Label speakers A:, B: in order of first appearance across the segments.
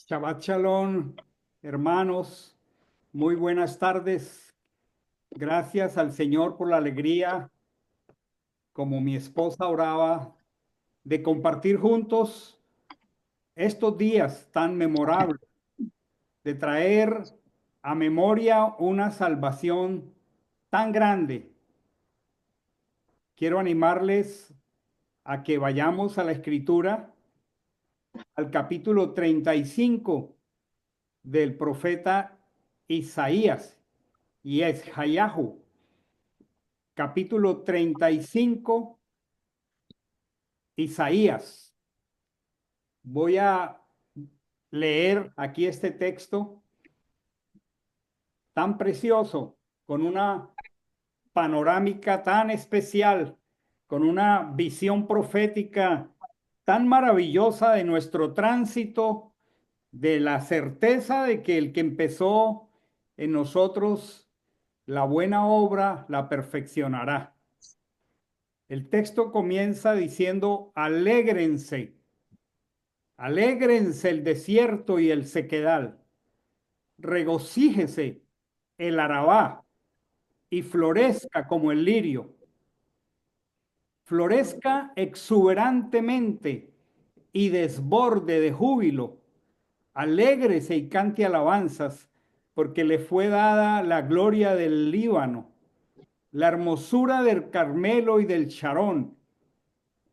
A: Shabbat Shalom, hermanos, muy buenas tardes. Gracias al Señor por la alegría, como mi esposa oraba, de compartir juntos estos días tan memorables, de traer a memoria una salvación tan grande. Quiero animarles a que vayamos a la Escritura, al capítulo 35 del profeta Isaías y Eshayahu. Capítulo 35, Isaías. Voy a leer aquí este texto tan precioso, con una panorámica tan especial, con una visión profética tan maravillosa de nuestro tránsito, de la certeza de que el que empezó en nosotros la buena obra la perfeccionará. El texto comienza diciendo, alégrense. Alégrense el desierto y el sequedal, regocíjese el Arabá y florezca como el lirio, florezca exuberantemente y desborde de júbilo, alégrese y cante alabanzas, porque le fue dada la gloria del Líbano, la hermosura del Carmelo y del Charón.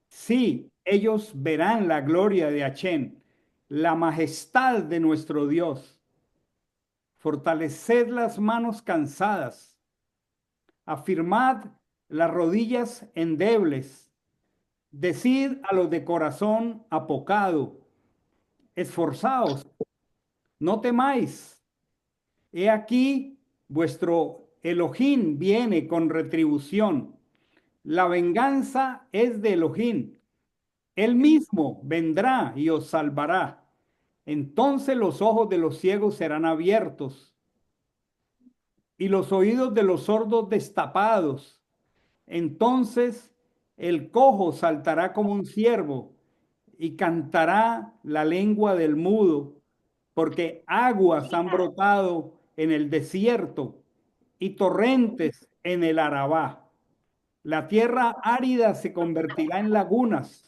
A: Sí, ellos verán la gloria de Achén, la majestad de nuestro Dios. Fortaleced las manos cansadas, afirmad las rodillas endebles, decid a los de corazón apocado, esforzaos, no temáis. He aquí vuestro Elohim viene con retribución. La venganza es de Elohim. Él mismo vendrá y os salvará. Entonces los ojos de los ciegos serán abiertos y los oídos de los sordos destapados. Entonces el cojo saltará como un ciervo y cantará la lengua del mudo, porque aguas han brotado en el desierto y torrentes en el Arabá. La tierra árida se convertirá en lagunas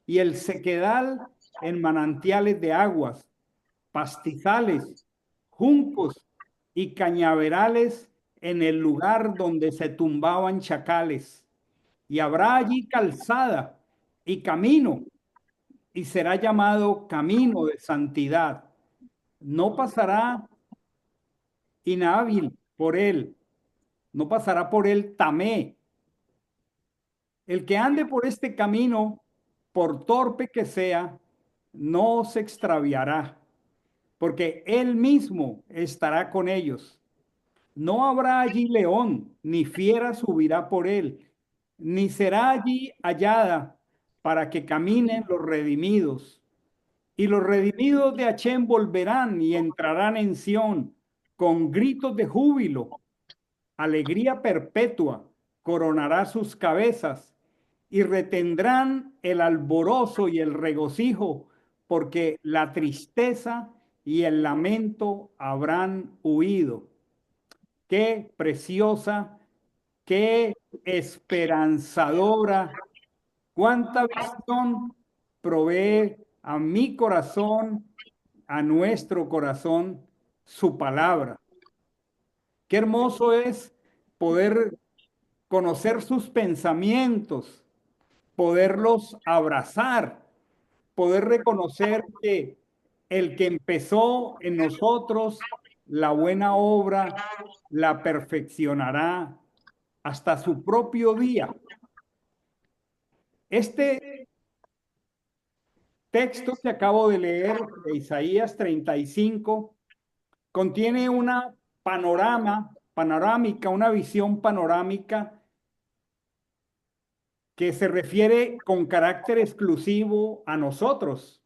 A: y el sequedal en manantiales de aguas, pastizales, juncos y cañaverales en el lugar donde se tumbaban chacales. Y habrá allí calzada y camino, y será llamado camino de santidad. No pasará inhábil por él, no pasará por él tamé. El que ande por este camino, por torpe que sea, no se extraviará, porque él mismo estará con ellos. No habrá allí león, ni fiera subirá por él, ni será allí hallada para que caminen los redimidos. Y los redimidos de Achén volverán y entrarán en Sión con gritos de júbilo. Alegría perpetua coronará sus cabezas y retendrán el alborozo y el regocijo, porque la tristeza y el lamento habrán huido. Qué preciosa, qué esperanzadora, cuánta visión provee a mi corazón, a nuestro corazón, su palabra. Qué hermoso es poder conocer sus pensamientos, poderlos abrazar, poder reconocer que el que empezó en nosotros la buena obra la perfeccionará hasta su propio día. Este texto que acabo de leer de Isaías 35 contiene una panorámica, una visión panorámica que se refiere con carácter exclusivo a nosotros.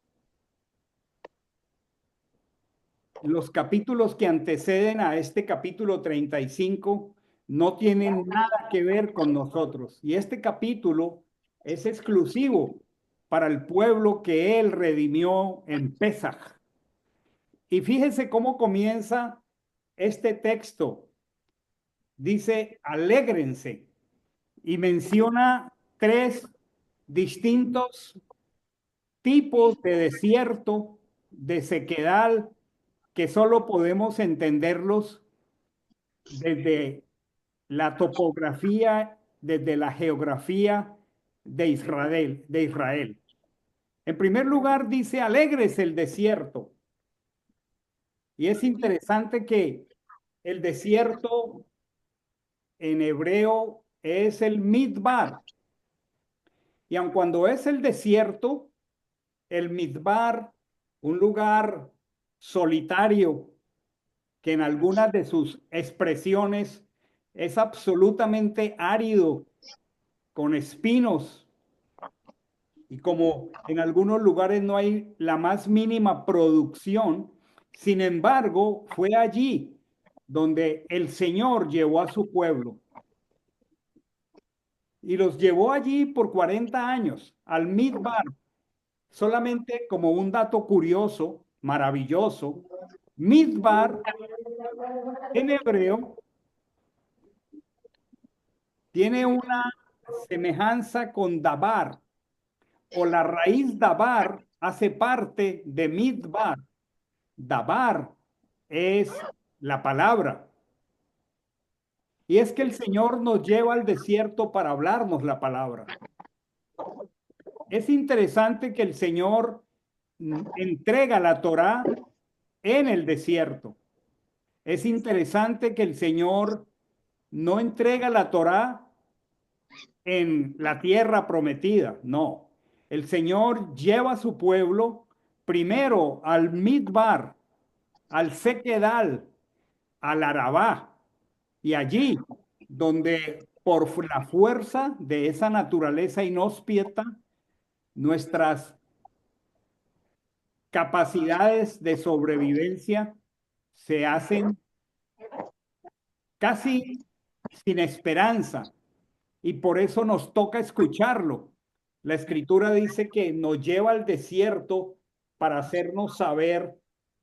A: Los capítulos que anteceden a este capítulo 35 no tienen nada que ver con nosotros. Y este capítulo es exclusivo para el pueblo que él redimió en Pesaj. Y fíjese cómo comienza este texto. Dice, alégrense. Y menciona tres distintos tipos de desierto, de sequedal, que solo podemos entenderlos desde la topografía, desde la geografía de Israel. En primer lugar, dice, alegres el desierto. Y es interesante que el desierto en hebreo es el midbar. Y aun cuando es el desierto, el midbar, un lugar solitario que en algunas de sus expresiones es absolutamente árido, con espinos, y como en algunos lugares no hay la más mínima producción, sin embargo, fue allí donde el Señor llevó a su pueblo y los llevó allí por 40 años, al Midbar. Solamente como un dato curioso, maravilloso, Midbar en hebreo tiene una semejanza con Dabar, o la raíz Dabar hace parte de Midbar. Dabar es la palabra. Y es que el Señor nos lleva al desierto para hablarnos la palabra. Es interesante que el Señor entrega la Torá en el desierto. Es interesante que el Señor no entrega la Torá en la tierra prometida, no. El Señor lleva a su pueblo primero al Midbar, al Sequedal, al Arabá, y allí donde por la fuerza de esa naturaleza inhóspita, nuestras capacidades de sobrevivencia se hacen casi sin esperanza y por eso nos toca escucharlo. La escritura dice que nos lleva al desierto para hacernos saber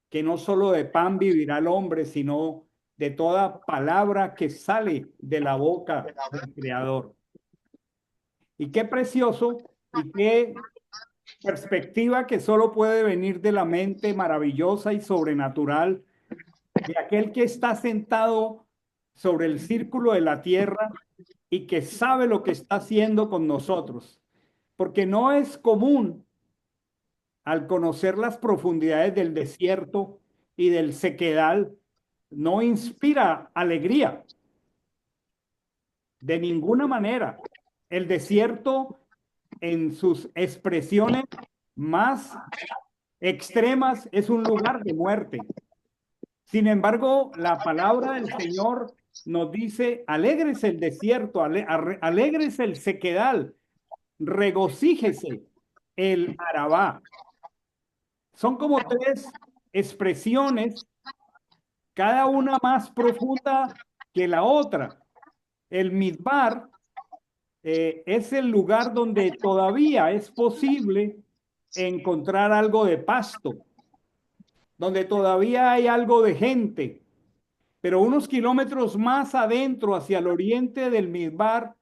A: que no solo de pan vivirá el hombre, sino de toda palabra que sale de la boca del Creador. Y qué precioso y qué perspectiva que solo puede venir de la mente maravillosa y sobrenatural de aquel que está sentado sobre el círculo de la tierra y que sabe lo que está haciendo con nosotros. Porque no es común al conocer las profundidades del desierto y del sequedal, no inspira alegría de ninguna manera. El desierto en sus expresiones más extremas es un lugar de muerte. Sin embargo, la palabra del Señor nos dice, alégrese el desierto, alégrese el sequedal, regocíjese el Arabá. Son como tres expresiones, cada una más profunda que la otra. El Midbar es el lugar donde todavía es posible encontrar algo de pasto, donde todavía hay algo de gente, pero unos kilómetros más adentro, hacia el oriente del Midbar,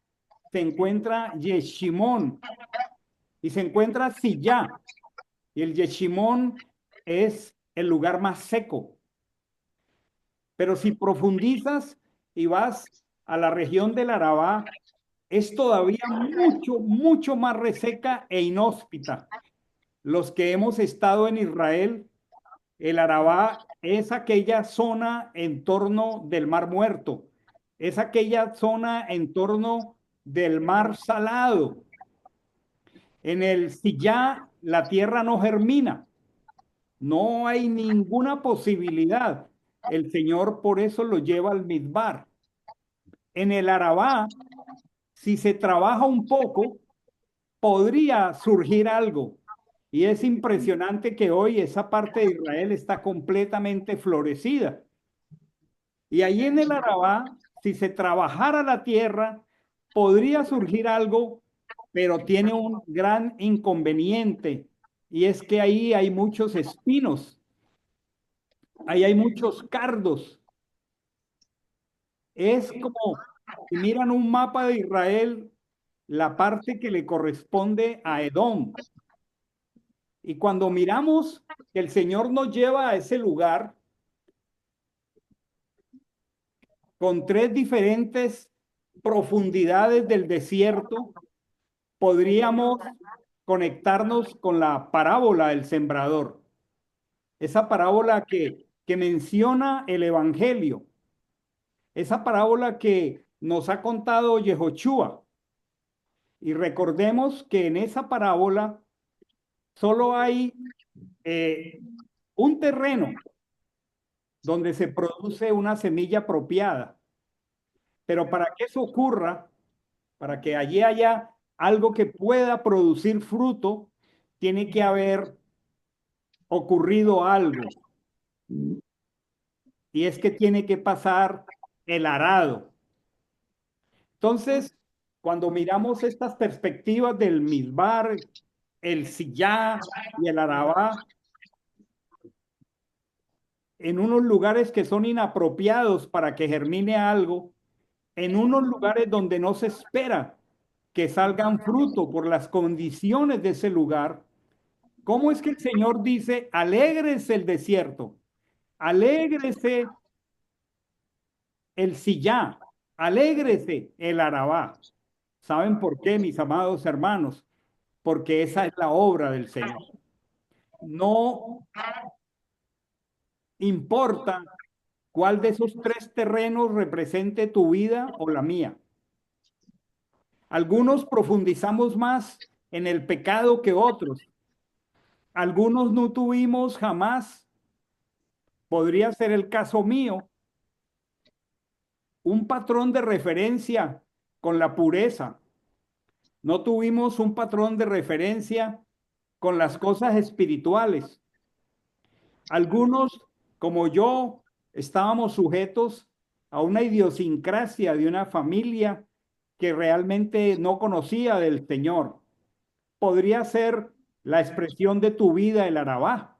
A: se encuentra Yeshimón y se encuentra Sillá. Y el Yeshimón es el lugar más seco. Pero si profundizas y vas a la región del Arabá, es todavía mucho, mucho más reseca e inhóspita. Los que hemos estado en Israel, el Arabá es aquella zona en torno del Mar Muerto, es aquella zona en torno del Mar Salado. En el Sillá la tierra no germina, no hay ninguna posibilidad. El Señor por eso lo lleva al Midbar. En el Arabá, si se trabaja un poco, podría surgir algo. Y es impresionante que hoy esa parte de Israel está completamente florecida. Y ahí en el Arabá, si se trabajara la tierra, podría surgir algo, pero tiene un gran inconveniente, y es que ahí hay muchos espinos. ahí hay muchos cardos. Es como, si miran un mapa de Israel, la parte que le corresponde a Edom. Y cuando miramos que el Señor nos lleva a ese lugar con tres diferentes profundidades del desierto, podríamos conectarnos con la parábola del sembrador. Esa parábola que menciona el Evangelio. Esa parábola que nos ha contado Yehoshua. Y recordemos que en esa parábola solo hay eh, un terreno donde se produce una semilla apropiada. Pero para que eso ocurra, para que allí haya algo que pueda producir fruto, tiene que haber ocurrido algo. Y es que tiene que pasar el arado. Entonces, cuando miramos estas perspectivas del Misbar, el Sillá y el Arabá, en unos lugares que son inapropiados para que germine algo, en unos lugares donde no se espera que salgan fruto por las condiciones de ese lugar, ¿cómo es que el Señor dice, alégrese el desierto, alégrese el Sillá, alégrese el Arabá? ¿Saben por qué, mis amados hermanos? Porque esa es la obra del Señor. No importa cuál de esos tres terrenos represente tu vida o la mía. Algunos profundizamos más en el pecado que otros. Algunos no tuvimos jamás, podría ser el caso mío, un patrón de referencia con la pureza. No tuvimos un patrón de referencia con las cosas espirituales. Algunos, como yo, estábamos sujetos a una idiosincrasia de una familia que realmente no conocía del Señor. Podría ser la expresión de tu vida el Arabá,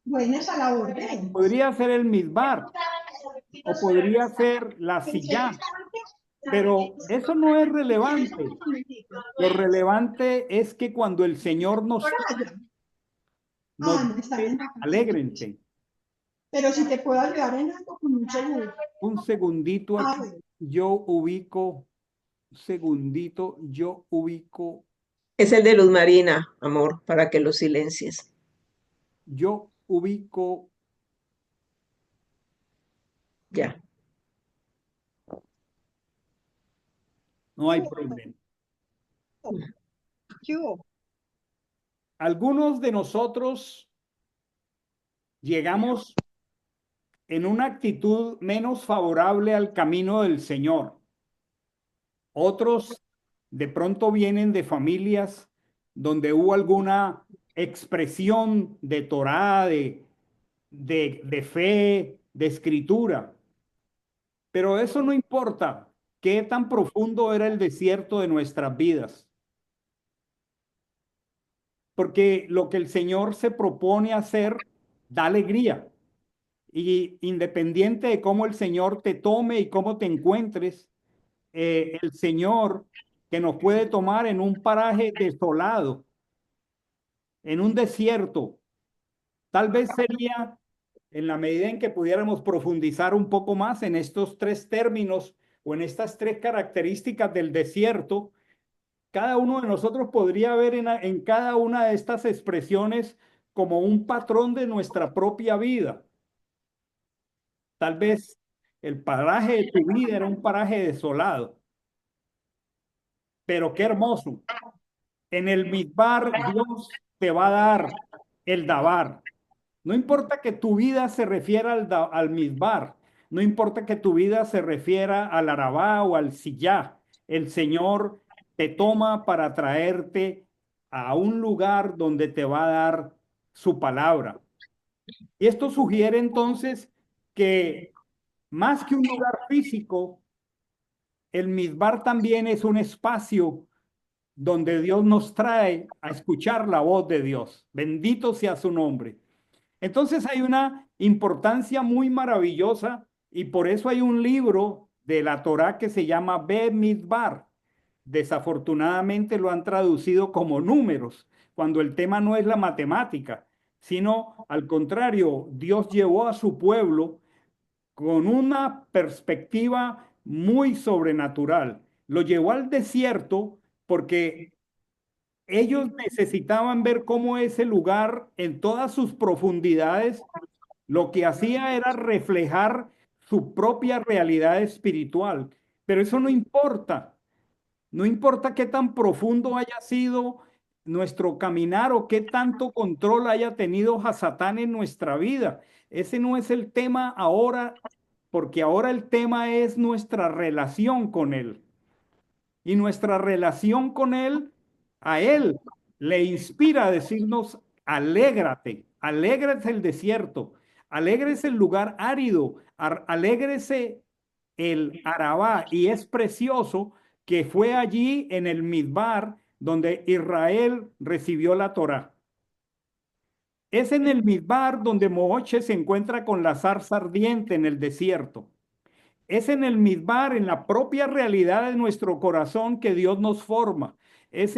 B: Buenas a la orden.
A: podría ser el Misbar o podría ser la Sillá, pero eso no es relevante. Lo relevante es que cuando el Señor nos toca, nos
B: No, están
A: dice,
B: en vacaciones.
A: alégrense.
B: Pero si te puedo ayudar en algo, con mucho gusto.
A: Un segundito aquí,
B: Bueno.
A: yo ubico,
C: Es el de Luz Marina, amor, para que lo silencies.
A: yo ubico,
C: Ya.
A: no hay problema.
B: ¿Qué hubo?
A: Algunos de nosotros llegamos en una actitud menos favorable al camino del Señor. Otros de pronto vienen de familias donde hubo alguna expresión de Torá, de fe, de escritura. Pero eso no importa. ¿Qué tan profundo era el desierto de nuestras vidas? Porque lo que el Señor se propone hacer da alegría. Y independiente de cómo el Señor te tome y cómo te encuentres, el Señor que nos puede tomar en un paraje desolado, en un desierto, tal vez sería, en la medida en que pudiéramos profundizar un poco más en estos tres términos o en estas tres características del desierto, cada uno de nosotros podría ver en cada una de estas expresiones como un patrón de nuestra propia vida. Tal vez el paraje de tu vida era un paraje desolado, pero qué hermoso. En el Midbar Dios te va a dar el Dabar. No importa que tu vida se refiera al Midbar, no importa que tu vida se refiera al Arabá o al Sillá, el Señor te toma para traerte a un lugar donde te va a dar su palabra. Y esto sugiere entonces que más que un lugar físico, el Midbar también es un espacio donde Dios nos trae a escuchar la voz de Dios. Bendito sea su nombre. Entonces hay una importancia muy maravillosa y por eso hay un libro de la Torá que se llama Midbar. Desafortunadamente lo han traducido como números, cuando el tema no es la matemática, sino al contrario, Dios llevó a su pueblo con una perspectiva muy sobrenatural. Lo llevó al desierto porque ellos necesitaban ver cómo ese lugar en todas sus profundidades lo que hacía era reflejar su propia realidad espiritual. Pero eso no importa. No importa qué tan profundo haya sido nuestro caminar o qué tanto control haya tenido Hasatán en nuestra vida. Ese no es el tema ahora, porque ahora el tema es nuestra relación con él. Y nuestra relación con él, a él le inspira a decirnos, alégrate, alégrate el desierto, alégrese el lugar árido, alégrese el Arabá. Y es precioso que fue allí en el Midbar donde Israel recibió la Torá. Es en el Midbar donde Moche se encuentra con la zarza ardiente en el desierto. Es en el Midbar, en la propia realidad de nuestro corazón que Dios nos forma. Es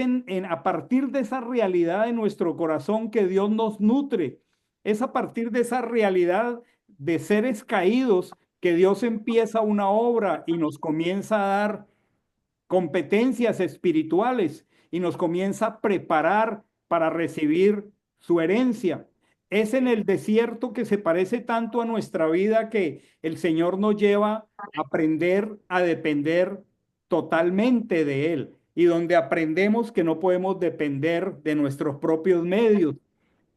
A: a partir de esa realidad de nuestro corazón que Dios nos nutre. Es a partir de esa realidad de seres caídos que Dios empieza una obra y nos comienza a dar competencias espirituales y nos comienza a preparar para recibir su herencia. Es en el desierto que se parece tanto a nuestra vida que el Señor nos lleva a aprender a depender totalmente de Él y donde aprendemos que no podemos depender de nuestros propios medios,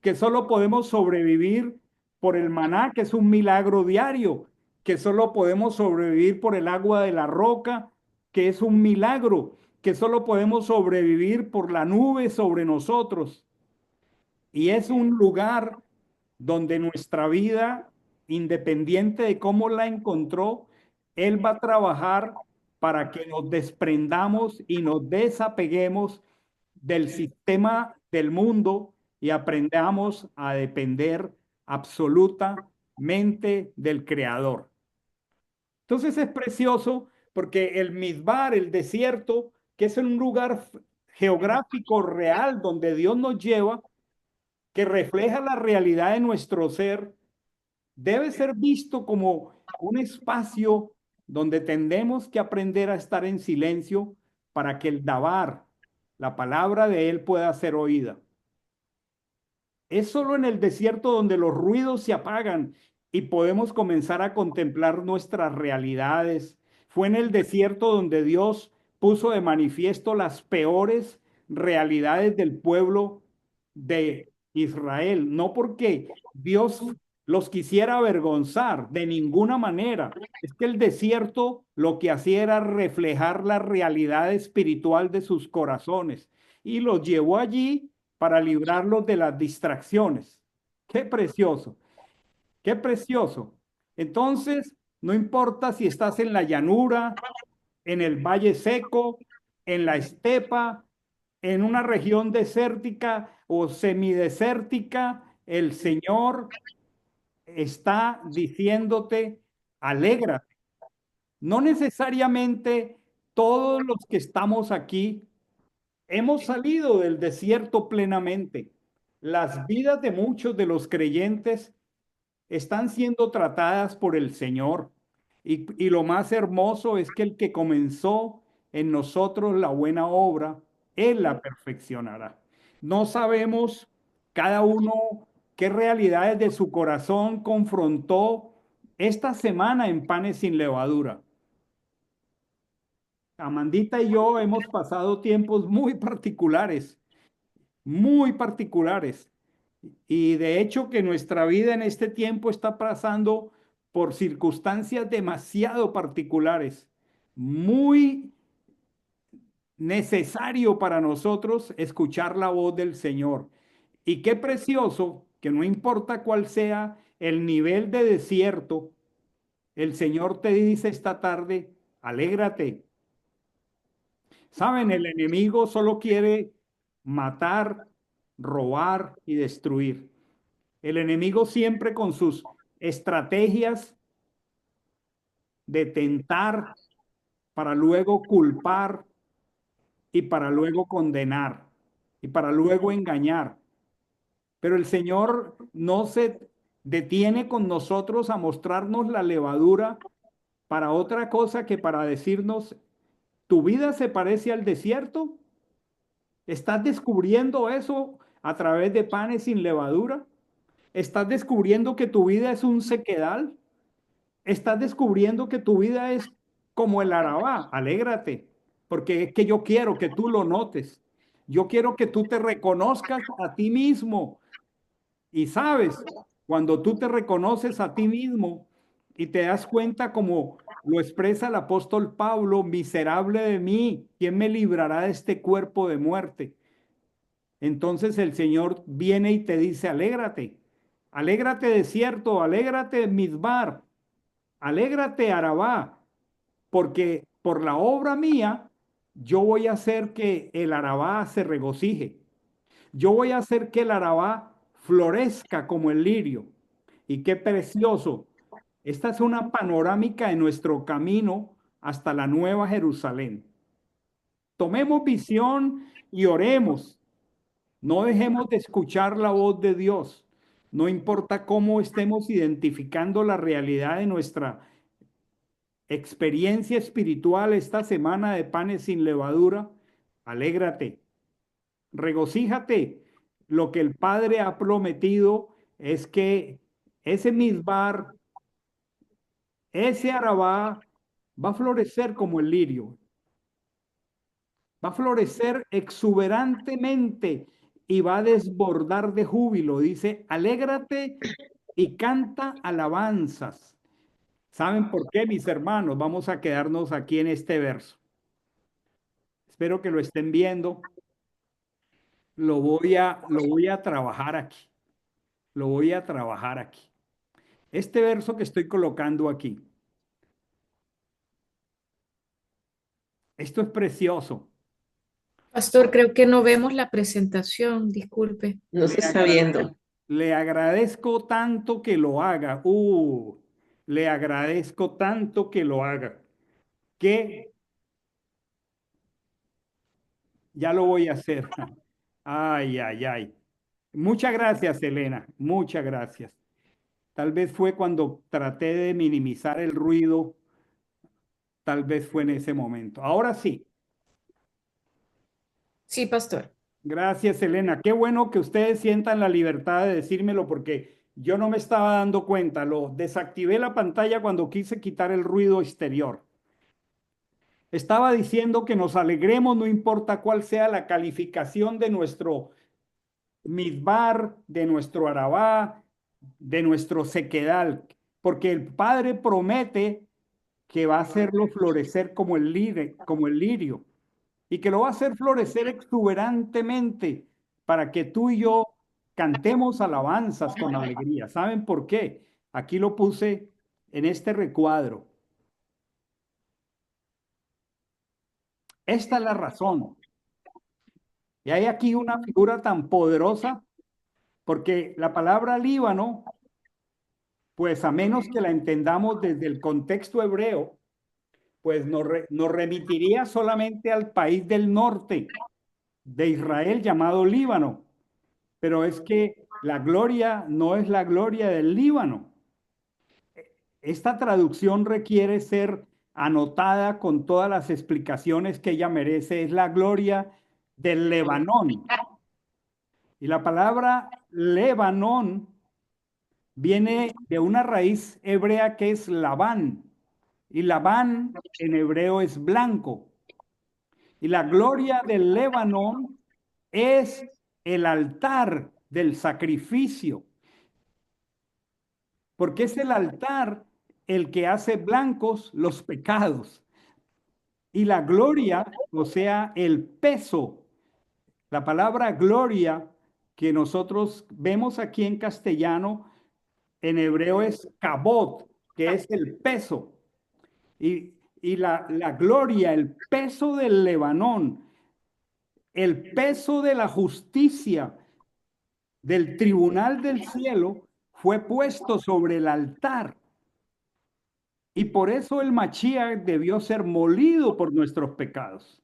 A: que solo podemos sobrevivir por el maná, que es un milagro diario, que solo podemos sobrevivir por el agua de la roca, que es un milagro, que solo podemos sobrevivir por la nube sobre nosotros. Y es un lugar donde nuestra vida, independiente de cómo la encontró, Él va a trabajar para que nos desprendamos y nos desapeguemos del sistema del mundo y aprendamos a depender absolutamente del Creador. Entonces es precioso porque el Midbar, el desierto, que es un lugar geográfico real donde Dios nos lleva, que refleja la realidad de nuestro ser, debe ser visto como un espacio donde tendemos que aprender a estar en silencio para que el Dabar, la palabra de Él, pueda ser oída. Es solo en el desierto donde los ruidos se apagan y podemos comenzar a contemplar nuestras realidades. Fue en el desierto donde Dios puso de manifiesto las peores realidades del pueblo de Israel. No porque Dios los quisiera avergonzar de ninguna manera. Es que el desierto lo que hacía era reflejar la realidad espiritual de sus corazones y los llevó allí para librarlos de las distracciones. Qué precioso, qué precioso. Entonces, no importa si estás en la llanura, en el valle seco, en la estepa, en una región desértica o semidesértica, el Señor está diciéndote, alégrate. No necesariamente todos los que estamos aquí hemos salido del desierto plenamente. Las vidas de muchos de los creyentes están siendo tratadas por el Señor. Y lo más hermoso es que el que comenzó en nosotros la buena obra, Él la perfeccionará. No sabemos cada uno qué realidades de su corazón confrontó esta semana en Panes sin Levadura. Amandita y yo hemos pasado tiempos muy particulares. Y de hecho que nuestra vida en este tiempo está pasando por circunstancias demasiado particulares, muy necesario para nosotros escuchar la voz del Señor. Y qué precioso que no importa cuál sea el nivel de desierto, el Señor te dice esta tarde, alégrate. Saben, el enemigo solo quiere matar, robar y destruir. El enemigo siempre con sus estrategias de tentar para luego culpar y para luego condenar y para luego engañar. Pero el Señor no se detiene con nosotros a mostrarnos la levadura para otra cosa que para decirnos, ¿tu vida se parece al desierto? ¿Estás descubriendo eso a través de panes sin levadura? ¿Estás descubriendo que tu vida es un sequedal? ¿Estás descubriendo que tu vida es como el Arabá? Alégrate, porque es que yo quiero que tú lo notes. Yo quiero que tú te reconozcas a ti mismo. Y sabes, cuando tú te reconoces a ti mismo y te das cuenta como lo expresa el apóstol Pablo, miserable de mí, ¿quién me librará de este cuerpo de muerte? Entonces el Señor viene y te dice, alégrate, alégrate desierto, alégrate Midbar, alégrate Arabá, porque por la obra mía yo voy a hacer que el Arabá se regocije. Yo voy a hacer que el Arabá florezca como el lirio. Y qué precioso. Esta es una panorámica de nuestro camino hasta la nueva Jerusalén. Tomemos visión y oremos. No dejemos de escuchar la voz de Dios. No importa cómo estemos identificando la realidad de nuestra experiencia espiritual esta semana de panes sin levadura, alégrate, regocíjate. Lo que el Padre ha prometido es que ese misbar, ese arabá, va a florecer como el lirio, va a florecer exuberantemente y va a desbordar de júbilo. Dice, alégrate y canta alabanzas. ¿Saben por qué, mis hermanos? Vamos a quedarnos aquí en este verso. Espero que lo estén viendo. Lo voy a trabajar aquí. Lo voy a trabajar aquí. Este verso que estoy colocando aquí, esto es precioso.
D: Pastor, creo que no vemos la presentación, disculpe.
C: No
A: Le
C: se está
A: agrade-
C: viendo.
A: le agradezco tanto que lo haga. Le agradezco tanto que lo haga. Que ya lo voy a hacer. Ay, ay, ay. Muchas gracias, Elena. Muchas gracias. Tal vez fue cuando traté de minimizar el ruido, tal vez fue en ese momento. Ahora sí.
D: Sí, pastor.
A: Gracias, Elena. Qué bueno que ustedes sientan la libertad de decírmelo porque yo no me estaba dando cuenta. Lo desactivé la pantalla cuando quise quitar el ruido exterior. Estaba diciendo que nos alegremos, no importa cuál sea la calificación de nuestro misbar, de nuestro arabá, de nuestro sequedal, porque el Padre promete que va a hacerlo florecer como el lirio y que lo va a hacer florecer exuberantemente para que tú y yo cantemos alabanzas con alegría. ¿Saben por qué? Aquí lo puse en este recuadro. Esta es la razón. Y hay aquí una figura tan poderosa porque la palabra Líbano, pues a menos que la entendamos desde el contexto hebreo, pues nos remitiría solamente al país del norte de Israel llamado Líbano. Pero es que la gloria no es la gloria del Líbano. Esta traducción requiere ser anotada con todas las explicaciones que ella merece. Es la gloria del Lebanón. Y la palabra Lebanón viene de una raíz hebrea que es Labán. Y Labán en hebreo es blanco. Y la gloria del Lebanón es el altar del sacrificio, porque es el altar el que hace blancos los pecados. Y la gloria, o sea, el peso, la palabra gloria que nosotros vemos aquí en castellano, en hebreo es kabod, que es el peso. Y la gloria, el peso del Lebanón, el peso de la justicia, del tribunal del cielo fue puesto sobre el altar. Y por eso el Mashiach debió ser molido por nuestros pecados.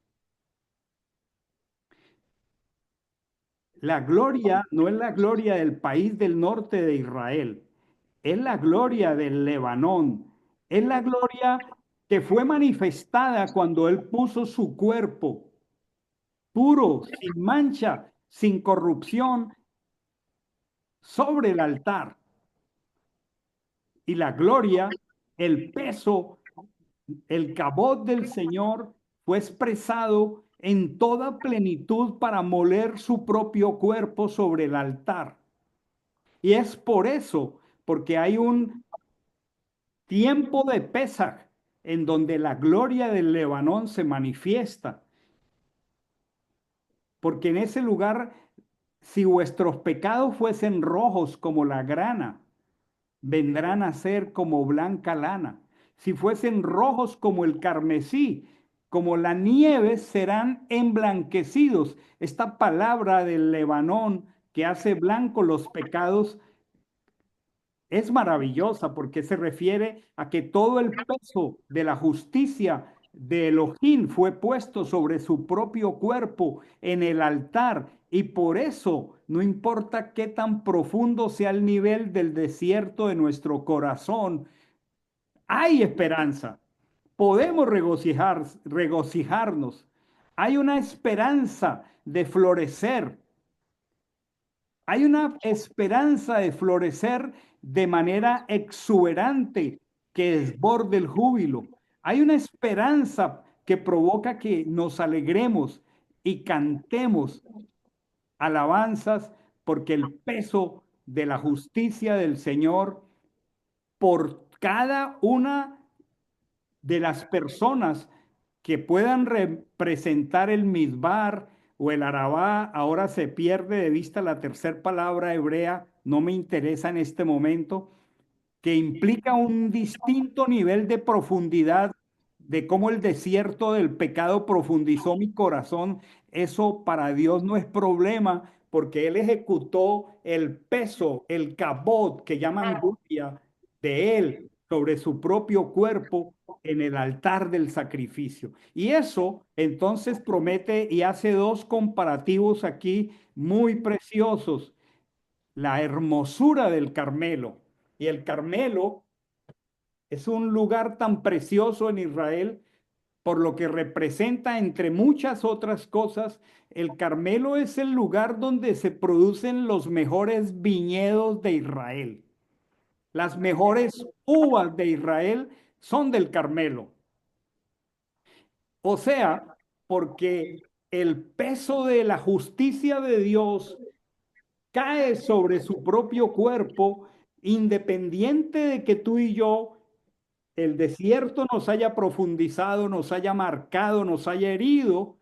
A: La gloria no es la gloria del país del norte de Israel, es la gloria del Lebanón, es la gloria que fue manifestada cuando él puso su cuerpo puro, sin mancha, sin corrupción, sobre el altar. Y la gloria, el peso, el cabot del Señor fue expresado en toda plenitud para moler su propio cuerpo sobre el altar. Y es por eso, porque hay un tiempo de Pesaj en donde la gloria del Lebanón se manifiesta. Porque en ese lugar, si vuestros pecados fuesen rojos como la grana, vendrán a ser como blanca lana. Si fuesen rojos como el carmesí, como la nieve, serán emblanquecidos. Esta palabra del Lebanón que hace blanco los pecados es maravillosa porque se refiere a que todo el peso de la justicia de Elohim fue puesto sobre su propio cuerpo en el altar, y por eso no importa qué tan profundo sea el nivel del desierto de nuestro corazón, hay esperanza. Podemos regocijarnos. Hay una esperanza de florecer. Hay una esperanza de florecer de manera exuberante que desborde el júbilo. Hay una esperanza que provoca que nos alegremos y cantemos alabanzas porque el peso de la justicia del Señor por cada una de las personas que puedan representar el misbar o el arabá, ahora se pierde de vista la tercera palabra hebrea, no me interesa en este momento, que implica un distinto nivel de profundidad de cómo el desierto del pecado profundizó mi corazón. Eso para Dios no es problema porque Él ejecutó el peso, el cabot que llaman guria de Él sobre su propio cuerpo en el altar del sacrificio. Y eso entonces promete y hace dos comparativos aquí muy preciosos. La hermosura del Carmelo. Y el Carmelo es un lugar tan precioso en Israel por lo que representa, entre muchas otras cosas, el Carmelo es el lugar donde se producen los mejores viñedos de Israel. Las mejores uvas de Israel son del Carmelo. O sea, porque el peso de la justicia de Dios cae sobre su propio cuerpo, independiente de que tú y yo, el desierto nos haya profundizado, nos haya marcado, nos haya herido,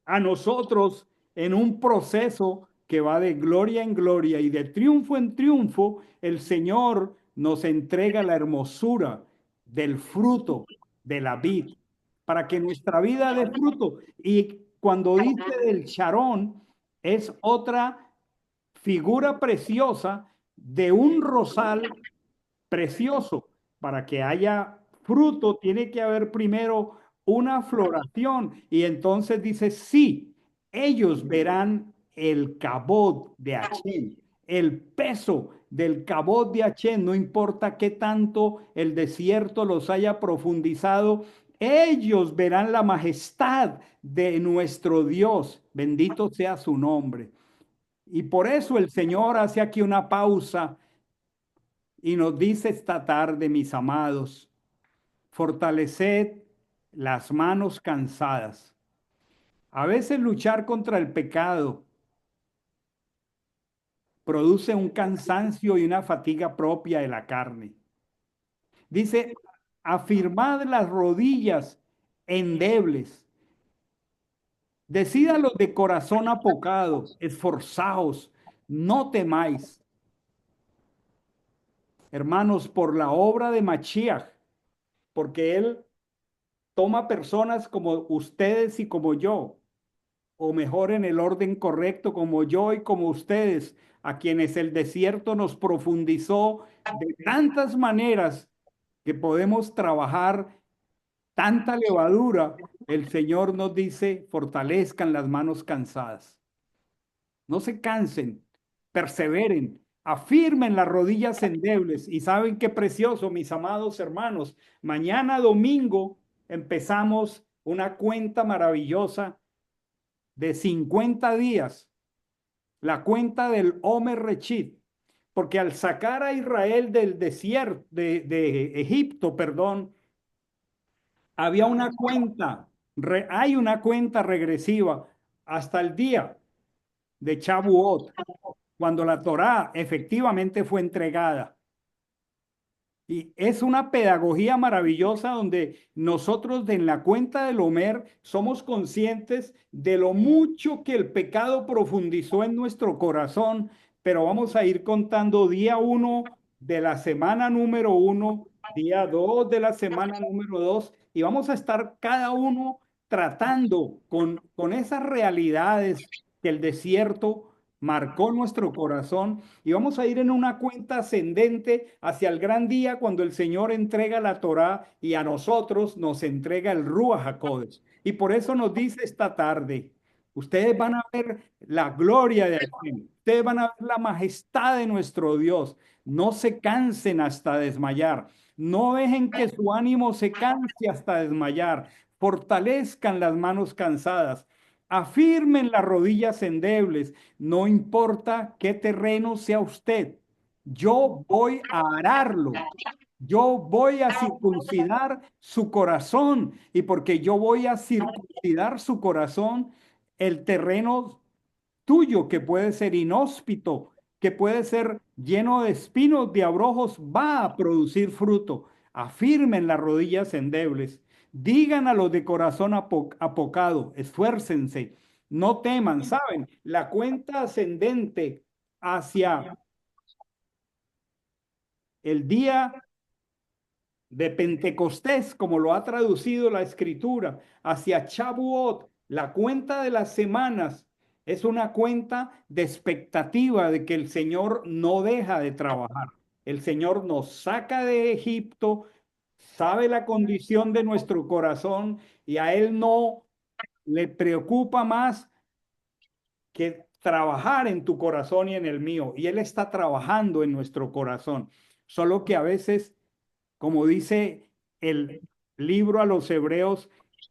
A: a nosotros en un proceso que va de gloria en gloria y de triunfo en triunfo, el Señor nos entrega la hermosura del fruto de la vid, para que nuestra vida dé fruto. Y cuando dice del charón, es otra figura preciosa de un rosal precioso. Para que haya fruto, tiene que haber primero una floración. Y entonces dice, sí, ellos verán el cabot de Hachén, el peso del cabot de Hachén, no importa qué tanto el desierto los haya profundizado, ellos verán la majestad de nuestro Dios. Bendito sea su nombre. Y por eso el Señor hace aquí una pausa y nos dice esta tarde, mis amados, fortaleced las manos cansadas. A veces luchar contra el pecado produce un cansancio y una fatiga propia de la carne. Dice, afirmad las rodillas endebles. Decídalos de corazón apocado, esforzaos, no temáis. Hermanos, por la obra de Machiach, porque Él toma personas como ustedes y como yo, o mejor en el orden correcto, como yo y como ustedes, a quienes el desierto nos profundizó de tantas maneras que podemos trabajar tanta levadura, el Señor nos dice, fortalezcan las manos cansadas. No se cansen, perseveren, afirmen las rodillas endebles. Y saben qué precioso, mis amados hermanos. Mañana domingo empezamos una cuenta maravillosa de 50 días, la cuenta del Omer Rechit, porque al sacar a Israel del desierto, de Egipto, perdón, había una cuenta, hay una cuenta regresiva hasta el día de Chabuot, cuando la Torá efectivamente fue entregada. Y es una pedagogía maravillosa donde nosotros en la cuenta del Homer somos conscientes de lo mucho que el pecado profundizó en nuestro corazón, pero vamos a ir contando día uno de la semana número uno, día dos de la semana número dos, y vamos a estar cada uno tratando con esas realidades que el desierto marcó nuestro corazón y vamos a ir en una cuenta ascendente hacia el gran día cuando el Señor entrega la Torá y a nosotros nos entrega el Ruach HaKodesh. Y por eso nos dice esta tarde, ustedes van a ver la gloria de Hashem, ustedes van a ver la majestad de nuestro Dios. No se cansen hasta desmayar, no dejen que su ánimo se canse hasta desmayar, fortalezcan las manos cansadas. Afirmen las rodillas endebles, no importa qué terreno sea usted, yo voy a ararlo, yo voy a circuncidar su corazón y porque yo voy a circuncidar su corazón, el terreno tuyo que puede ser inhóspito, que puede ser lleno de espinos, de abrojos, va a producir fruto. Afirmen las rodillas endebles. Digan a los de corazón apocado, esfuércense, no teman, ¿saben? La cuenta ascendente hacia el día de Pentecostés, como lo ha traducido la escritura, hacia Chabuot, la cuenta de las semanas, es una cuenta de expectativa de que el Señor no deja de trabajar. El Señor nos saca de Egipto, sabe la condición de nuestro corazón y a Él no le preocupa más que trabajar en tu corazón y en el mío. Y Él está trabajando en nuestro corazón. Solo que a veces, como dice el libro a los hebreos,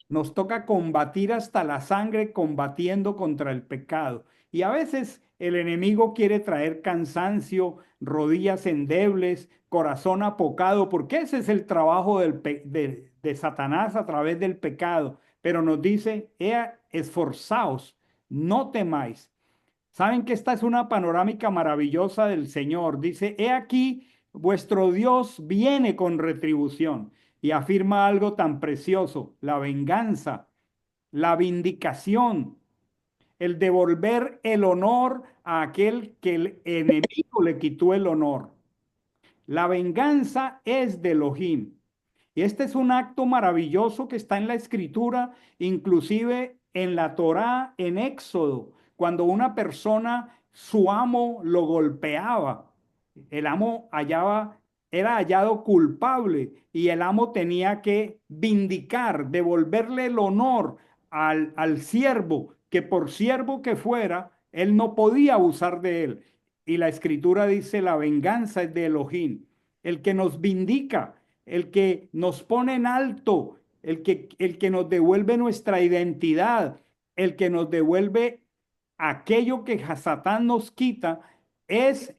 A: nos toca combatir hasta la sangre combatiendo contra el pecado. Y a veces el enemigo quiere traer cansancio, rodillas endebles, corazón apocado, porque ese es el trabajo de Satanás a través del pecado. Pero nos dice, esforzaos, no temáis. Saben que esta es una panorámica maravillosa del Señor. Dice, he aquí, vuestro Dios viene con retribución y afirma algo tan precioso, la venganza, la vindicación, el devolver el honor a aquel que el enemigo le quitó el honor. La venganza es de Elohim. Y este es un acto maravilloso que está en la escritura, inclusive en la Torá, en Éxodo, cuando una persona, su amo lo golpeaba, el amo era hallado culpable y el amo tenía que vindicar, devolverle el honor al siervo, que por siervo que fuera, él no podía abusar de él. Y la escritura dice, la venganza es de Elohim, el que nos vindica, el que nos pone en alto, el que nos devuelve nuestra identidad, el que nos devuelve aquello que Satán nos quita, es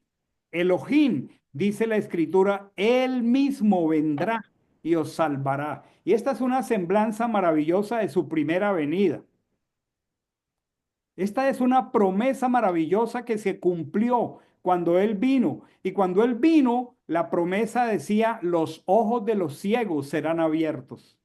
A: Elohim. Dice la escritura, él mismo vendrá y os salvará. Y esta es una semblanza maravillosa de su primera venida. Esta es una promesa maravillosa que se cumplió cuando Él vino. Y cuando Él vino, la promesa decía, los ojos de los ciegos serán abiertos.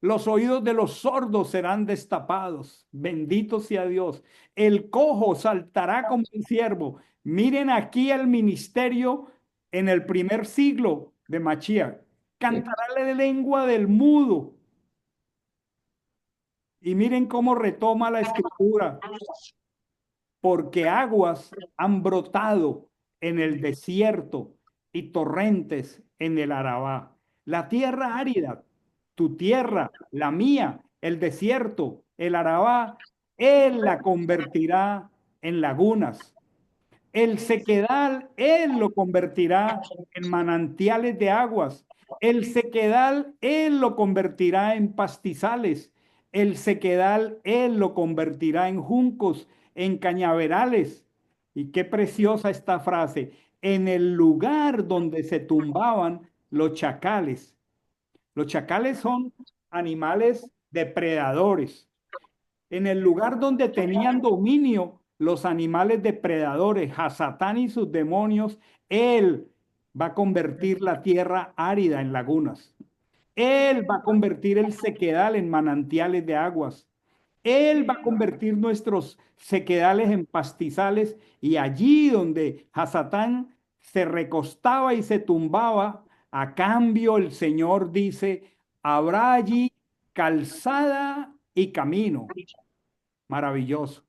A: Los oídos de los sordos serán destapados. Bendito sea Dios. El cojo saltará como un ciervo. Miren aquí el ministerio en el primer siglo de Mashiach. Cantará la lengua del mudo. Y miren cómo retoma la escritura, porque aguas han brotado en el desierto y torrentes en el Arabá. La tierra árida, tu tierra, la mía, el desierto, el Arabá, Él la convertirá en lagunas. El sequedal, Él lo convertirá en manantiales de aguas. El sequedal, Él lo convertirá en pastizales. El sequedal, Él lo convertirá en juncos, en cañaverales. Y qué preciosa esta frase. En el lugar donde se tumbaban los chacales. Los chacales son animales depredadores. En el lugar donde tenían dominio los animales depredadores, Hasatán y sus demonios, él va a convertir la tierra árida en lagunas. Él va a convertir el sequedal en manantiales de aguas. Él va a convertir nuestros sequedales en pastizales y allí donde Hasatán se recostaba y se tumbaba, a cambio el Señor dice, habrá allí calzada y camino. Maravilloso.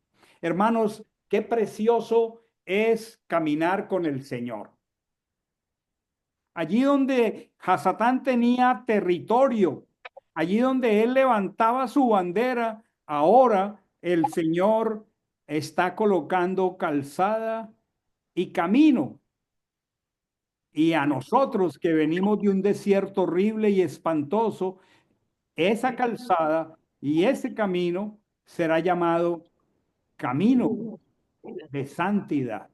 A: Hermanos, qué precioso es caminar con el Señor. Allí donde Hasatán tenía territorio, allí donde él levantaba su bandera, ahora el Señor está colocando calzada y camino. Y a nosotros que venimos de un desierto horrible y espantoso, esa calzada y ese camino será llamado camino de santidad.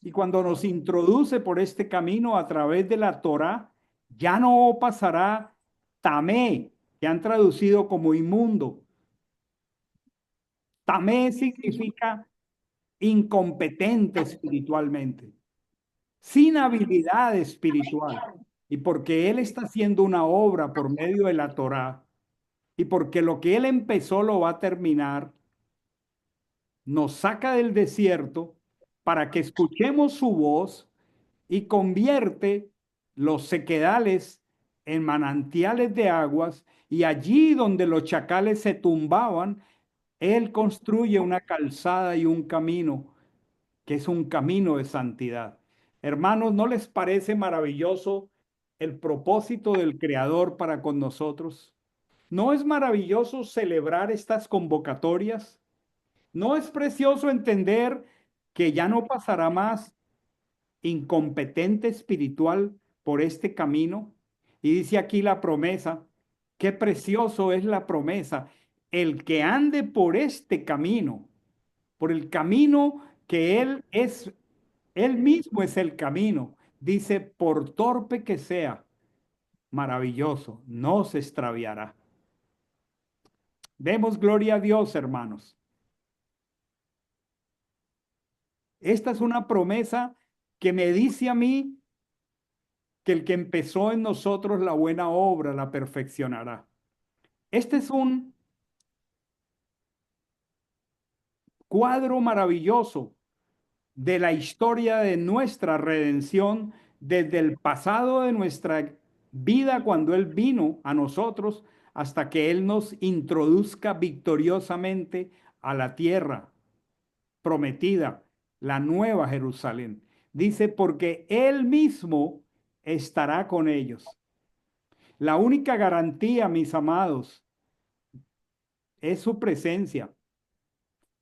A: Y cuando nos introduce por este camino a través de la Torá, ya no pasará tamé, que han traducido como inmundo. Tamé significa incompetente espiritualmente, sin habilidad espiritual. Y porque Él está haciendo una obra por medio de la Torá, y porque lo que Él empezó lo va a terminar, nos saca del desierto para que escuchemos su voz y convierte los sequedales en manantiales de aguas y allí donde los chacales se tumbaban, Él construye una calzada y un camino que es un camino de santidad. Hermanos, ¿no les parece maravilloso el propósito del Creador para con nosotros? ¿No es maravilloso celebrar estas convocatorias? ¿No es precioso entender que ya no pasará más incompetente espiritual por este camino? Y dice aquí la promesa, qué precioso es la promesa, el que ande por este camino, por el camino que Él es, Él mismo es el camino. Dice, por torpe que sea, maravilloso, no se extraviará. Demos gloria a Dios, hermanos. Esta es una promesa que me dice a mí que el que empezó en nosotros la buena obra la perfeccionará. Este es un cuadro maravilloso de la historia de nuestra redención desde el pasado de nuestra vida cuando Él vino a nosotros hasta que Él nos introduzca victoriosamente a la tierra prometida, la nueva Jerusalén. Dice, porque Él mismo estará con ellos. La única garantía, mis amados, es su presencia.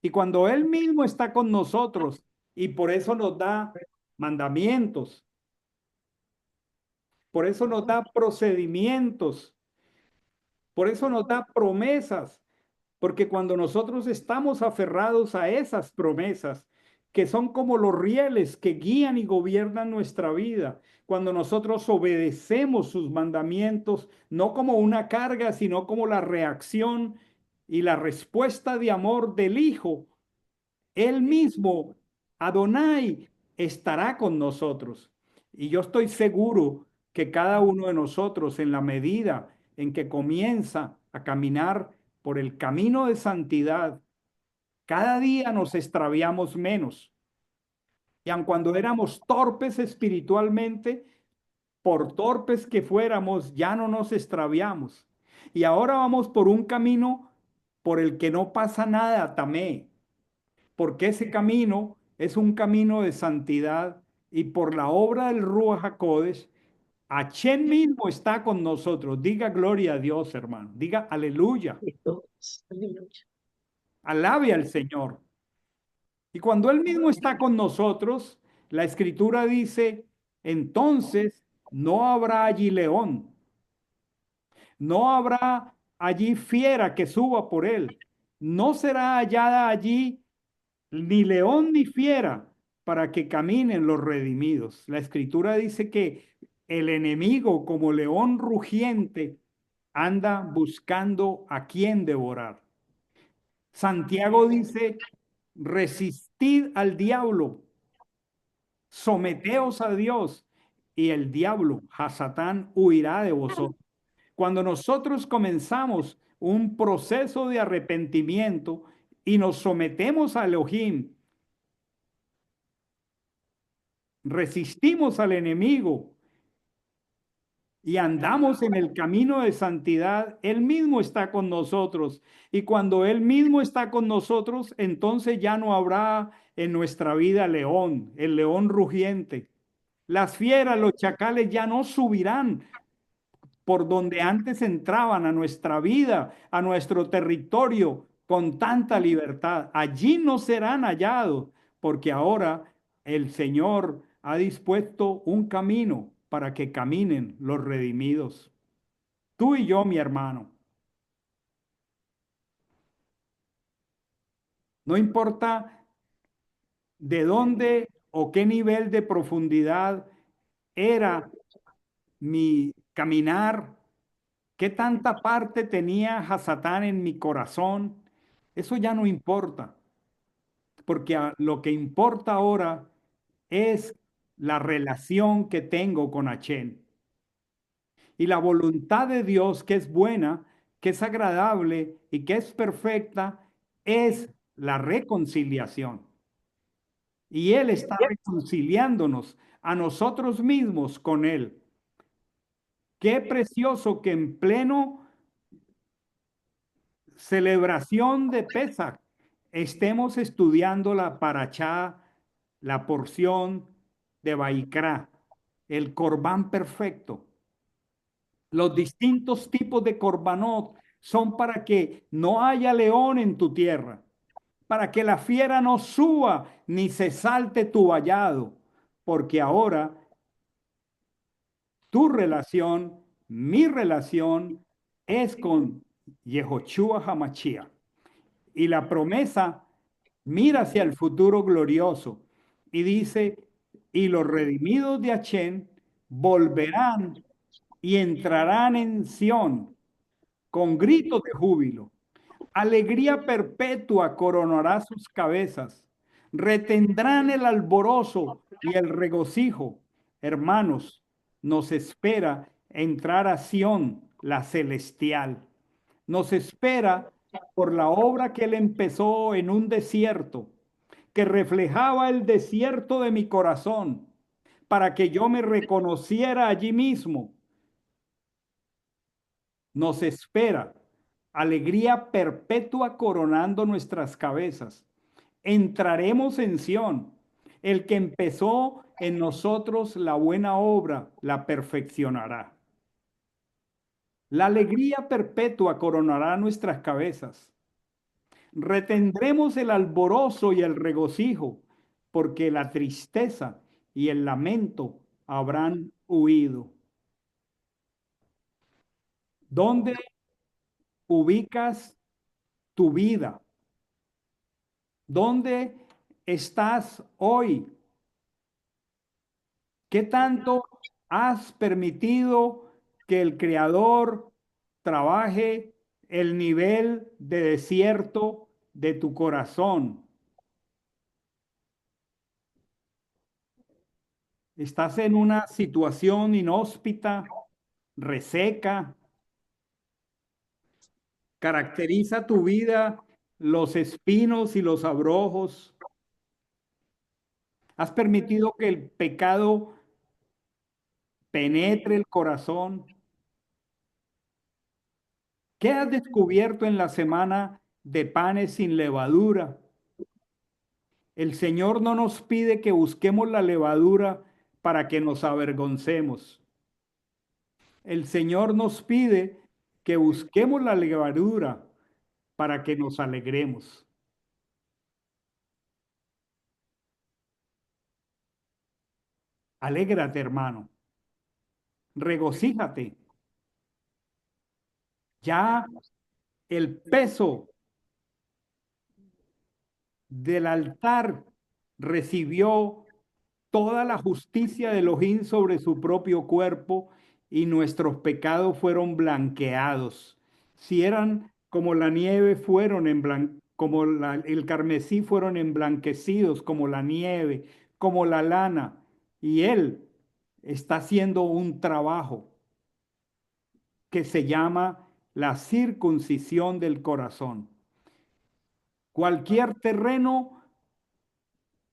A: Y cuando Él mismo está con nosotros, y por eso nos da mandamientos, por eso nos da procedimientos, por eso nos da promesas, porque cuando nosotros estamos aferrados a esas promesas, que son como los rieles que guían y gobiernan nuestra vida, cuando nosotros obedecemos sus mandamientos, no como una carga, sino como la reacción y la respuesta de amor del Hijo, Él mismo, Adonai, estará con nosotros. Y yo estoy seguro que cada uno de nosotros, en la medida en que comienza a caminar por el camino de santidad, cada día nos extraviamos menos. Y aun cuando éramos torpes espiritualmente, por torpes que fuéramos, ya no nos extraviamos. Y ahora vamos por un camino por el que no pasa nada, Tamé, porque ese camino es un camino de santidad y por la obra del Ruach HaKodesh, Hashem mismo está con nosotros. Diga gloria a Dios, hermano. Diga aleluya.
C: Y todos. Aleluya.
A: Alabe al Señor. Y cuando Él mismo está con nosotros, la Escritura dice, entonces no habrá allí león, no habrá allí fiera que suba por él, no será hallada allí ni león ni fiera para que caminen los redimidos. La Escritura dice que el enemigo como león rugiente anda buscando a quien devorar. Santiago dice, resistid al diablo, someteos a Dios y el diablo, Hasatán, huirá de vosotros. Cuando nosotros comenzamos un proceso de arrepentimiento y nos sometemos a Elohim, resistimos al enemigo y andamos en el camino de santidad, Él mismo está con nosotros. Y cuando Él mismo está con nosotros, entonces ya no habrá en nuestra vida león, el león rugiente. Las fieras, los chacales ya no subirán por donde antes entraban a nuestra vida, a nuestro territorio con tanta libertad. Allí no serán hallados, porque ahora el Señor ha dispuesto un camino para que caminen los redimidos. Tú y yo, mi hermano, no importa de dónde o qué nivel de profundidad era mi caminar. ¿Qué tanta parte tenía Hasatán en mi corazón? Eso ya no importa, porque lo que importa ahora es la relación que tengo con Hashem. Y la voluntad de Dios, que es buena, que es agradable y que es perfecta, es la reconciliación. Y Él está reconciliándonos a nosotros mismos con Él. Qué precioso que en pleno celebración de Pesach, estemos estudiando la parachá, la porción de Baikra, el corbán perfecto. Los distintos tipos de corbanot son para que no haya león en tu tierra, para que la fiera no suba ni se salte tu vallado, porque ahora tu relación, mi relación es con Yehoshua Hamashiach. Y la promesa mira hacia el futuro glorioso y dice, y los redimidos de Achén volverán y entrarán en Sión con gritos de júbilo. Alegría perpetua coronará sus cabezas. Retendrán el alborozo y el regocijo. Hermanos, nos espera entrar a Sión, la celestial. Nos espera por la obra que él empezó en un desierto, que reflejaba el desierto de mi corazón, para que yo me reconociera allí mismo. Nos espera alegría perpetua coronando nuestras cabezas. Entraremos en Sión. El que empezó en nosotros la buena obra la perfeccionará. La alegría perpetua coronará nuestras cabezas. Retendremos el alborozo y el regocijo, porque la tristeza y el lamento habrán huido. ¿Dónde ubicas tu vida? ¿Dónde estás hoy? ¿Qué tanto has permitido que el Creador trabaje el nivel de desierto de tu corazón? ¿Estás en una situación inhóspita, reseca? ¿Caracteriza tu vida los espinos y los abrojos? ¿Has permitido que el pecado penetre el corazón? ¿Qué has descubierto en la semana de panes sin levadura? El Señor no nos pide que busquemos la levadura para que nos avergoncemos. El Señor nos pide que busquemos la levadura para que nos alegremos. Alégrate, hermano. Regocíjate. Ya el peso del altar recibió toda la justicia de Elohim sobre su propio cuerpo y nuestros pecados fueron blanqueados. Si eran como la nieve, fueron como el carmesí, fueron emblanquecidos como la nieve, como la lana. Y Él está haciendo un trabajo que se llama la circuncisión del corazón. Cualquier terreno,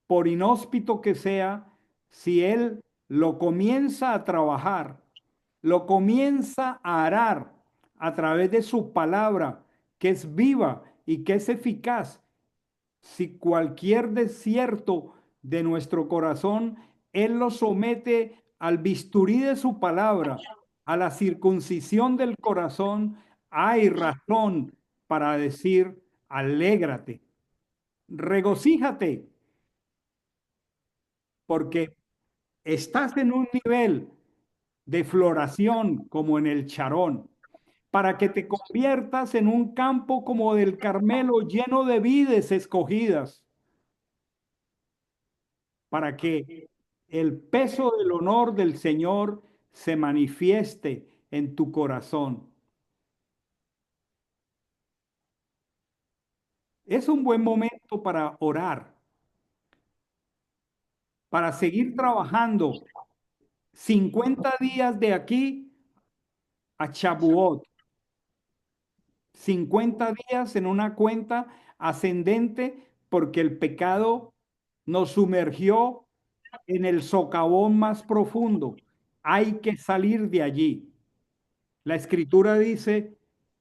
A: por inhóspito que sea, si él lo comienza a trabajar, lo comienza a arar a través de su palabra, que es viva y que es eficaz, si cualquier desierto de nuestro corazón, él lo somete al bisturí de su palabra, a la circuncisión del corazón, hay razón para decir, alégrate, regocíjate, porque estás en un nivel de floración como en el Charón, para que te conviertas en un campo como del Carmelo lleno de vides escogidas, para que el peso del honor del Señor se manifieste en tu corazón. Es un buen momento para orar, para seguir trabajando 50 días de aquí a Chabuot, 50 días en una cuenta ascendente porque el pecado nos sumergió en el socavón más profundo. Hay que salir de allí. La escritura dice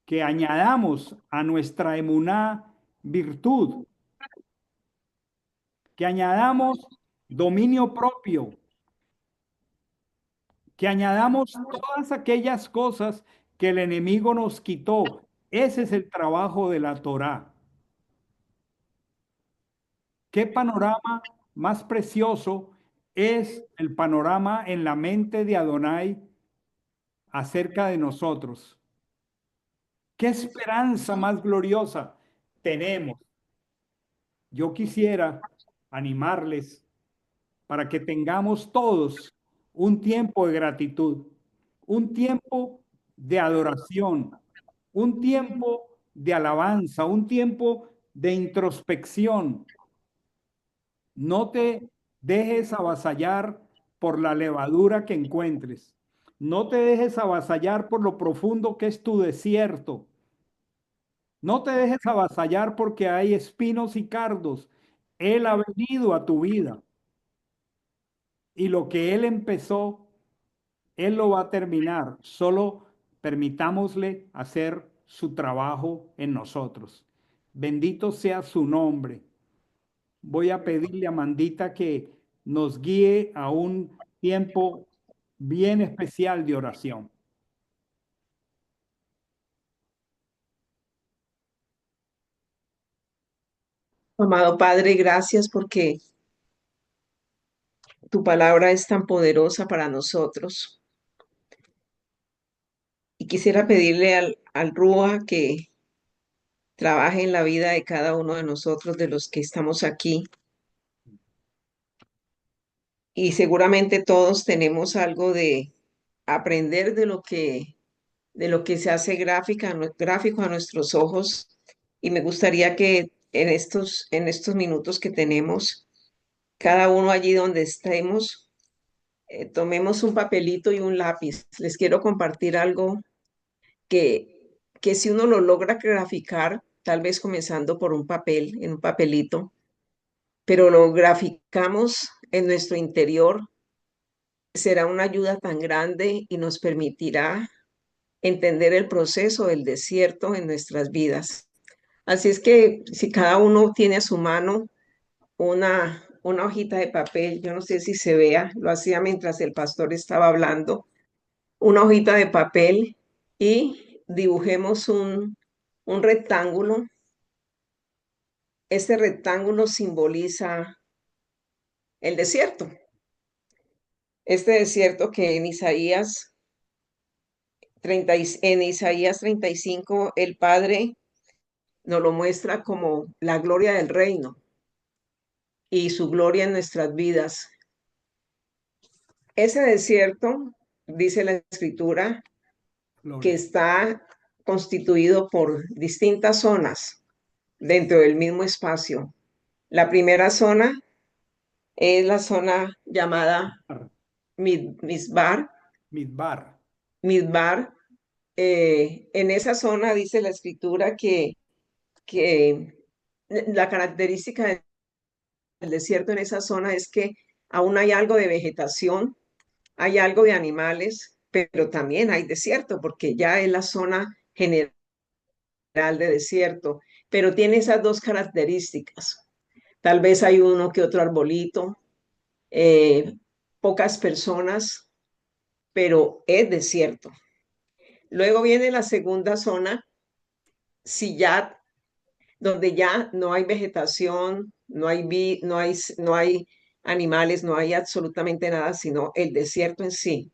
A: que añadamos a nuestra emuná virtud, que añadamos dominio propio, que añadamos todas aquellas cosas que el enemigo nos quitó. Ese es el trabajo de la Torá. ¿Qué panorama más precioso es el panorama en la mente de Adonai acerca de nosotros? ¿Qué esperanza más gloriosa tenemos? Yo quisiera animarles para que tengamos todos un tiempo de gratitud, un tiempo de adoración, un tiempo de alabanza, un tiempo de introspección. No te dejes avasallar por la levadura que encuentres. No te dejes avasallar por lo profundo que es tu desierto. No te dejes avasallar porque hay espinos y cardos. Él ha venido a tu vida y lo que Él empezó, Él lo va a terminar. Solo permitámosle hacer su trabajo en nosotros. Bendito sea su nombre. Voy a pedirle a Mandita que nos guíe a un tiempo bien especial de oración.
C: Amado Padre, gracias porque tu palabra es tan poderosa para nosotros. Y quisiera pedirle al Rúa que trabaje en la vida de cada uno de nosotros, de los que estamos aquí. Y seguramente todos tenemos algo de aprender de lo que se hace gráfico a nuestros ojos. Y me gustaría que en estos minutos que tenemos, cada uno allí donde estemos, tomemos un papelito y un lápiz. Les quiero compartir algo que si uno lo logra graficar, tal vez comenzando por un papel, en un papelito, pero lo graficamos en nuestro interior, será una ayuda tan grande y nos permitirá entender el proceso del desierto en nuestras vidas. Así es que si cada uno tiene a su mano una hojita de papel, yo no sé si se vea, lo hacía mientras el pastor estaba hablando, una hojita de papel y dibujemos un rectángulo. Este rectángulo simboliza el desierto. Este desierto que en Isaías 35 el Padre nos lo muestra como la gloria del reino y su gloria en nuestras vidas. Ese desierto, dice la Escritura, que
A: Gloria.
C: está constituido por distintas zonas dentro del mismo espacio. La primera zona es la zona llamada Misbar.
A: Midbar.
C: Midbar. En esa zona dice la Escritura que la característica del desierto en esa zona es que aún hay algo de vegetación, hay algo de animales, pero también hay desierto, porque ya es la zona general de desierto, pero tiene esas dos características. Tal vez hay uno que otro arbolito, eh, pocas personas, pero es desierto. Luego viene la segunda zona, Sillat, donde ya no hay vegetación, no hay animales, no hay absolutamente nada, sino el desierto en sí,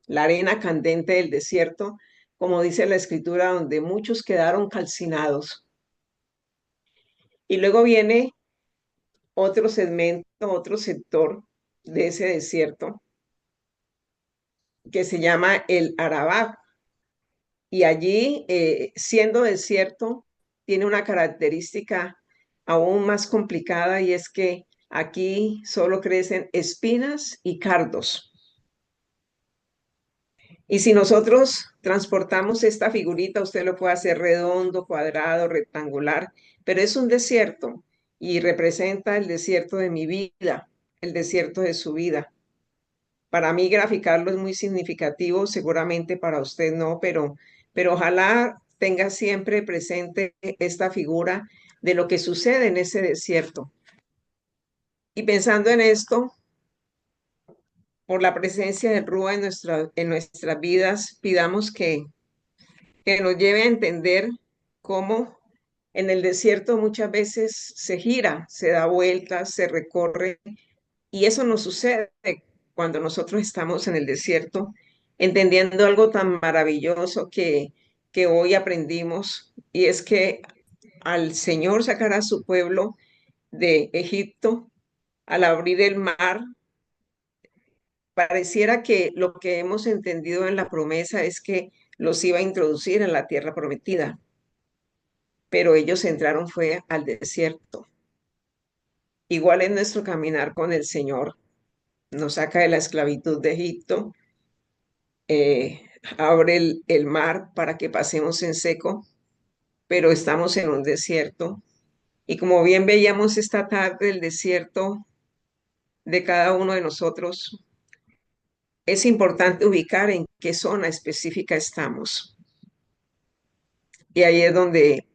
C: la arena candente del desierto, como dice la escritura, donde muchos quedaron calcinados. Y luego viene otro segmento, otro sector de ese desierto que se llama el Arabá. Y allí, siendo desierto, tiene una característica aún más complicada y es que aquí solo crecen espinas y cardos. Y si nosotros transportamos esta figurita, usted lo puede hacer redondo, cuadrado, rectangular, pero es un desierto y representa el desierto de mi vida, el desierto de su vida. Para mí graficarlo es muy significativo, seguramente para usted no, pero ojalá tenga siempre presente esta figura de lo que sucede en ese desierto. Y pensando en esto, por la presencia del Rúa en nuestras vidas, pidamos que nos lleve a entender cómo en el desierto muchas veces se gira, se da vueltas, se recorre, y eso nos sucede cuando nosotros estamos en el desierto, entendiendo algo tan maravilloso que hoy aprendimos, y es que al Señor sacar a su pueblo de Egipto, al abrir el mar, pareciera que lo que hemos entendido en la promesa es que los iba a introducir en la tierra prometida, pero ellos entraron fue al desierto. Igual es nuestro caminar con el Señor. Nos saca de la esclavitud de Egipto, eh, abre el mar para que pasemos en seco, pero estamos en un desierto. Y como bien veíamos esta tarde, el desierto de cada uno de nosotros, es importante ubicar en qué zona específica estamos. Y ahí es donde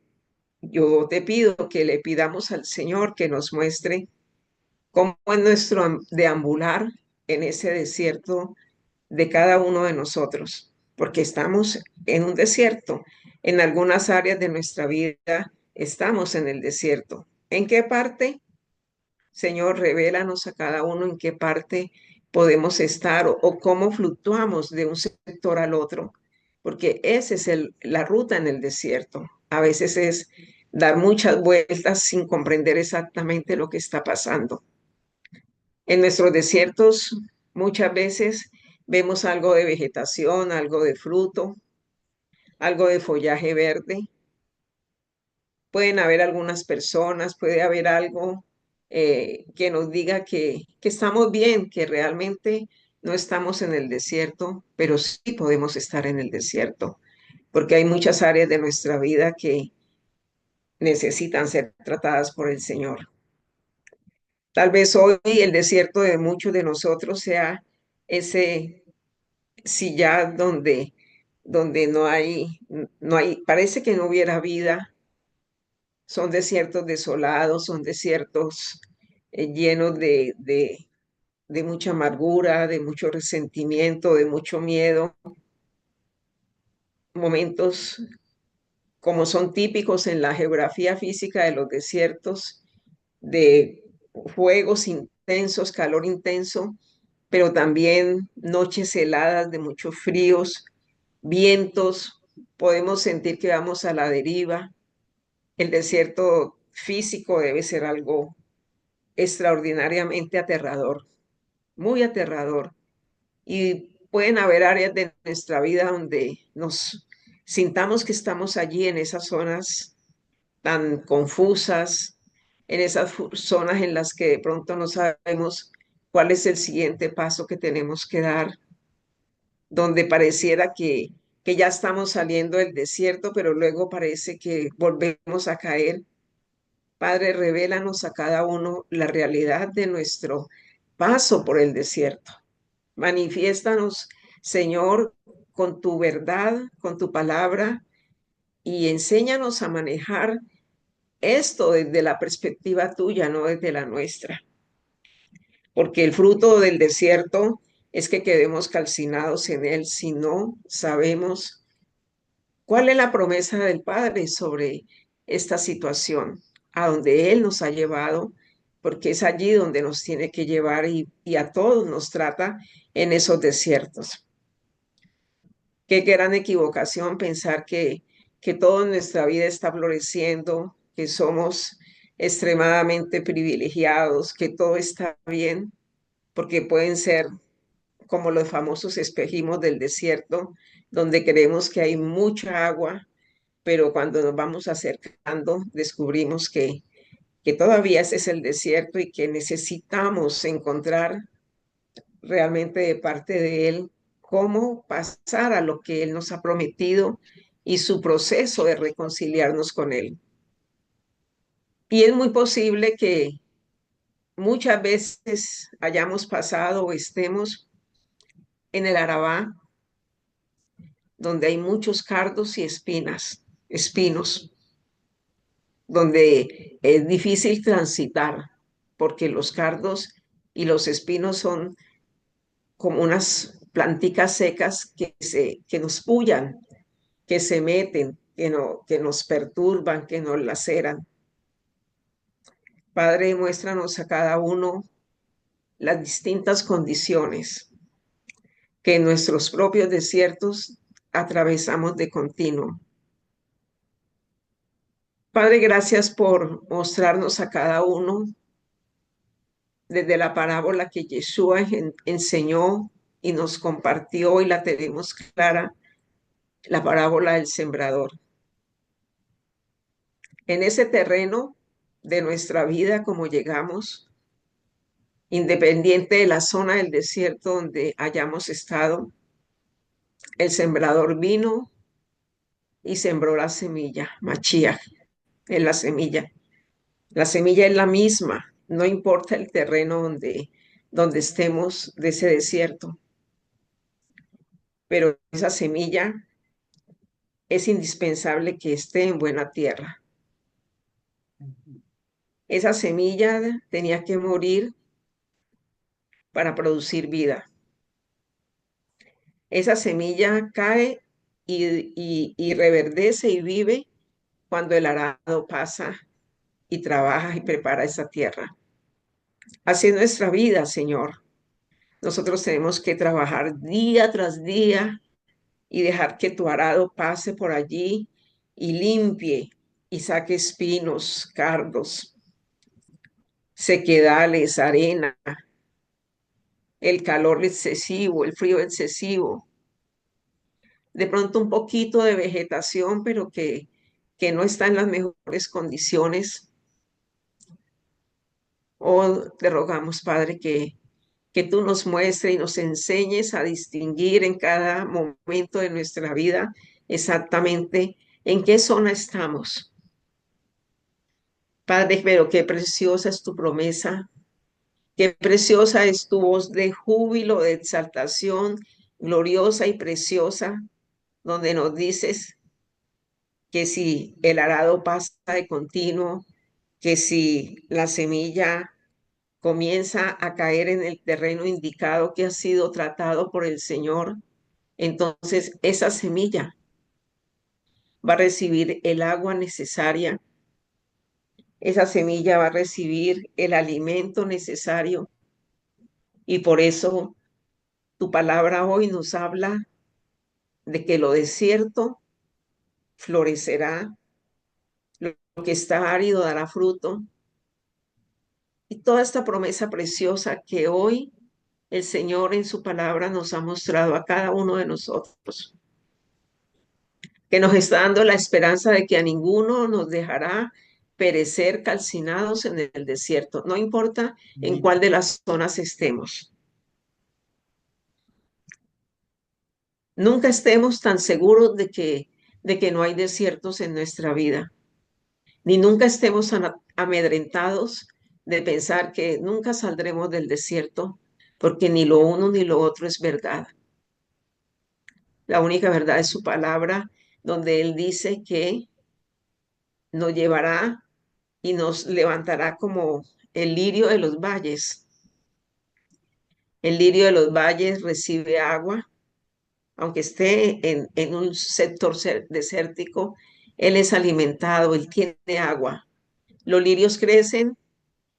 C: yo te pido que le pidamos al Señor que nos muestre cómo es nuestro deambular en ese desierto de cada uno de nosotros, porque estamos en un desierto. En algunas áreas de nuestra vida estamos en el desierto. ¿En qué parte? Señor, revélanos a cada uno en qué parte podemos estar o cómo fluctuamos de un sector al otro, porque esa es la ruta en el desierto. A veces es dar muchas vueltas sin comprender exactamente lo que está pasando. En nuestros desiertos muchas veces vemos algo de vegetación, algo de fruto, algo de follaje verde. Pueden haber algunas personas, puede haber algo que nos diga que estamos bien, que realmente no estamos en el desierto, pero sí podemos estar en el desierto, porque hay muchas áreas de nuestra vida que necesitan ser tratadas por el Señor. Tal vez hoy el desierto de muchos de nosotros sea ese sillar donde donde no hay, parece que no hubiera vida. Son desiertos desolados, son desiertos llenos de mucha amargura, de mucho resentimiento, de mucho miedo, momentos como son típicos en la geografía física de los desiertos, de fuegos intensos, calor intenso, pero también noches heladas de muchos fríos, vientos, podemos sentir que vamos a la deriva. El desierto físico debe ser algo extraordinariamente aterrador, muy aterrador. Y pueden haber áreas de nuestra vida donde nos sintamos que estamos allí en esas zonas tan confusas, en esas zonas en las que de pronto no sabemos cuál es el siguiente paso que tenemos que dar, donde pareciera que ya estamos saliendo del desierto, pero luego parece que volvemos a caer. Padre, revélanos a cada uno la realidad de nuestro paso por el desierto. Manifiéstanos, Señor, con tu verdad, con tu palabra, y enséñanos a manejar esto desde la perspectiva tuya, no desde la nuestra. Porque el fruto del desierto es que quedemos calcinados en él si no sabemos cuál es la promesa del Padre sobre esta situación, a donde Él nos ha llevado, porque es allí donde nos tiene que llevar y a todos nos trata en esos desiertos. Qué gran equivocación pensar que toda nuestra vida está floreciendo, que somos extremadamente privilegiados, que todo está bien, porque pueden ser como los famosos espejismos del desierto, donde creemos que hay mucha agua, pero cuando nos vamos acercando descubrimos que todavía ese es el desierto y que necesitamos encontrar realmente de parte de Él cómo pasar a lo que Él nos ha prometido y su proceso de reconciliarnos con Él. Y es muy posible que muchas veces hayamos pasado o estemos en el Arabá, donde hay muchos cardos y espinos, donde es difícil transitar, porque los cardos y los espinos son como unas planticas secas que nos pullan, que se meten, que nos perturban, que nos laceran. Padre, muéstranos a cada uno las distintas condiciones que en nuestros propios desiertos atravesamos de continuo. Padre, gracias por mostrarnos a cada uno desde la parábola que Yeshua enseñó y nos compartió y la tenemos clara, la parábola del sembrador. En ese terreno de nuestra vida, como llegamos, independiente de la zona del desierto donde hayamos estado, el sembrador vino y sembró la semilla, Mashiach, es la semilla. La semilla es la misma, no importa el terreno donde estemos de ese desierto, pero esa semilla es indispensable que esté en buena tierra. Esa semilla tenía que morir para producir vida. Esa semilla cae y reverdece y vive cuando el arado pasa y trabaja y prepara esa tierra. Así es nuestra vida, Señor. Nosotros tenemos que trabajar día tras día y dejar que tu arado pase por allí y limpie y saque espinos, cardos, sequedales, arena, el calor excesivo, el frío excesivo, de pronto un poquito de vegetación, pero que no está en las mejores condiciones. Oh, te rogamos, Padre, que tú nos muestres y nos enseñes a distinguir en cada momento de nuestra vida exactamente en qué zona estamos. Padre, pero qué preciosa es tu promesa, qué preciosa es tu voz de júbilo, de exaltación, gloriosa y preciosa, donde nos dices que si el arado pasa de continuo, que si la semilla comienza a caer en el terreno indicado que ha sido tratado por el Señor, entonces esa semilla va a recibir el agua necesaria, esa semilla va a recibir el alimento necesario y por eso tu palabra hoy nos habla de que lo desierto florecerá, lo que está árido dará fruto y toda esta promesa preciosa que hoy el Señor en su palabra nos ha mostrado a cada uno de nosotros, que nos está dando la esperanza de que a ninguno nos dejará perecer calcinados en el desierto, no importa en
A: Amén.
C: cuál de las zonas estemos. Nunca estemos tan seguros de que no hay desiertos en nuestra vida, ni nunca estemos amedrentados de pensar que nunca saldremos del desierto, porque ni lo uno ni lo otro es verdad. La única verdad es su palabra, donde Él dice que nos llevará y nos levantará como el lirio de los valles. El lirio de los valles recibe agua, aunque esté en un sector desértico, Él es alimentado, Él tiene agua. Los lirios crecen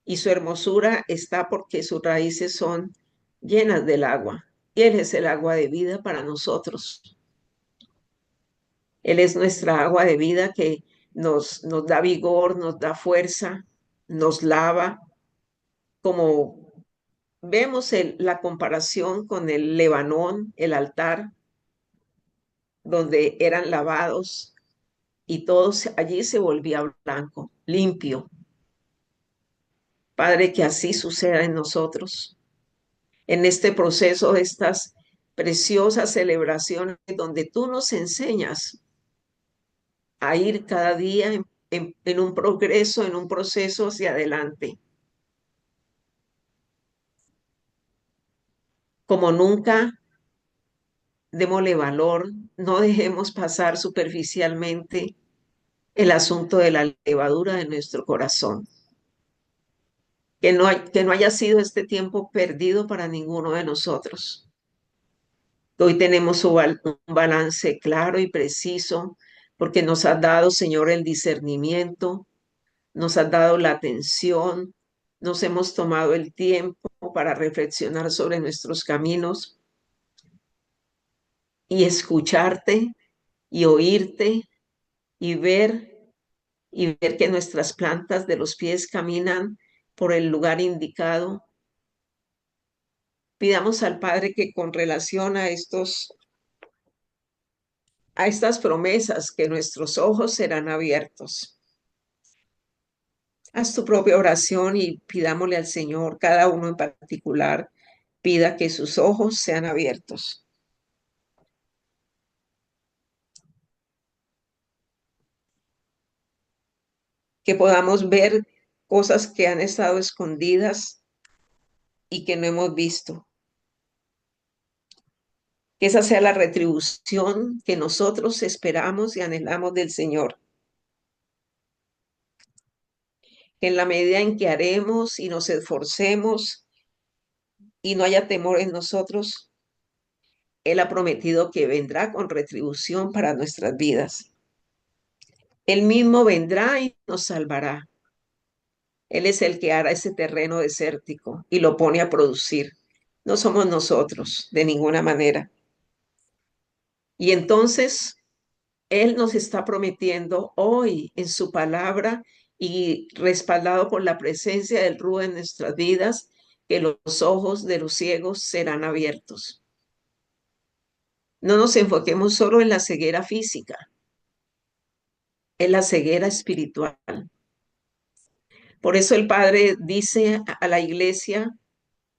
C: y su hermosura está porque sus raíces son llenas del agua. Y Él es el agua de vida para nosotros. Él es nuestra agua de vida que nos da vigor, nos da fuerza, nos lava, como vemos la comparación con el Lebanón, el altar, donde eran lavados y todo allí se volvía blanco, limpio. Padre, que así suceda en nosotros, en este proceso de estas preciosas celebraciones donde tú nos enseñas a ir cada día en un progreso, en un proceso hacia adelante. Como nunca, démosle valor, no dejemos pasar superficialmente el asunto de la levadura de nuestro corazón. Que no haya sido este tiempo perdido para ninguno de nosotros. Hoy tenemos un balance claro y preciso porque nos has dado, Señor, el discernimiento, nos has dado la atención, nos hemos tomado el tiempo para reflexionar sobre nuestros caminos y escucharte y oírte y ver que nuestras plantas de los pies caminan por el lugar indicado. Pidamos al Padre que con relación a estas promesas, que nuestros ojos serán abiertos. Haz tu propia oración y pidámosle al Señor, cada uno en particular, pida que sus ojos sean abiertos. Que podamos ver cosas que han estado escondidas y que no hemos visto. Que esa sea la retribución que nosotros esperamos y anhelamos del Señor. Que en la medida en que haremos y nos esforcemos y no haya temor en nosotros, Él ha prometido que vendrá con retribución para nuestras vidas. Él mismo vendrá y nos salvará. Él es el que hará ese terreno desértico y lo pone a producir. No somos nosotros, de ninguna manera. Y entonces Él nos está prometiendo hoy en su palabra y respaldado por la presencia del Rúa en nuestras vidas, que los ojos de los ciegos serán abiertos. No nos enfoquemos solo en la ceguera física, en la ceguera espiritual. Por eso el Padre dice a la iglesia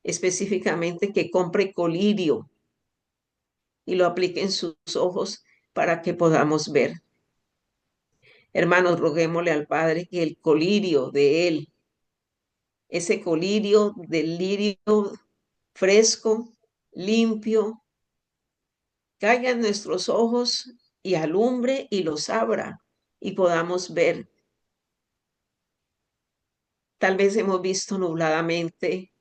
C: específicamente que compre colirio y lo aplique en sus ojos para que podamos ver. Hermanos, roguémosle al Padre que el colirio de Él, ese colirio del lirio fresco, limpio, caiga en nuestros ojos y alumbre y los abra y podamos ver. Tal vez hemos visto nubladamente,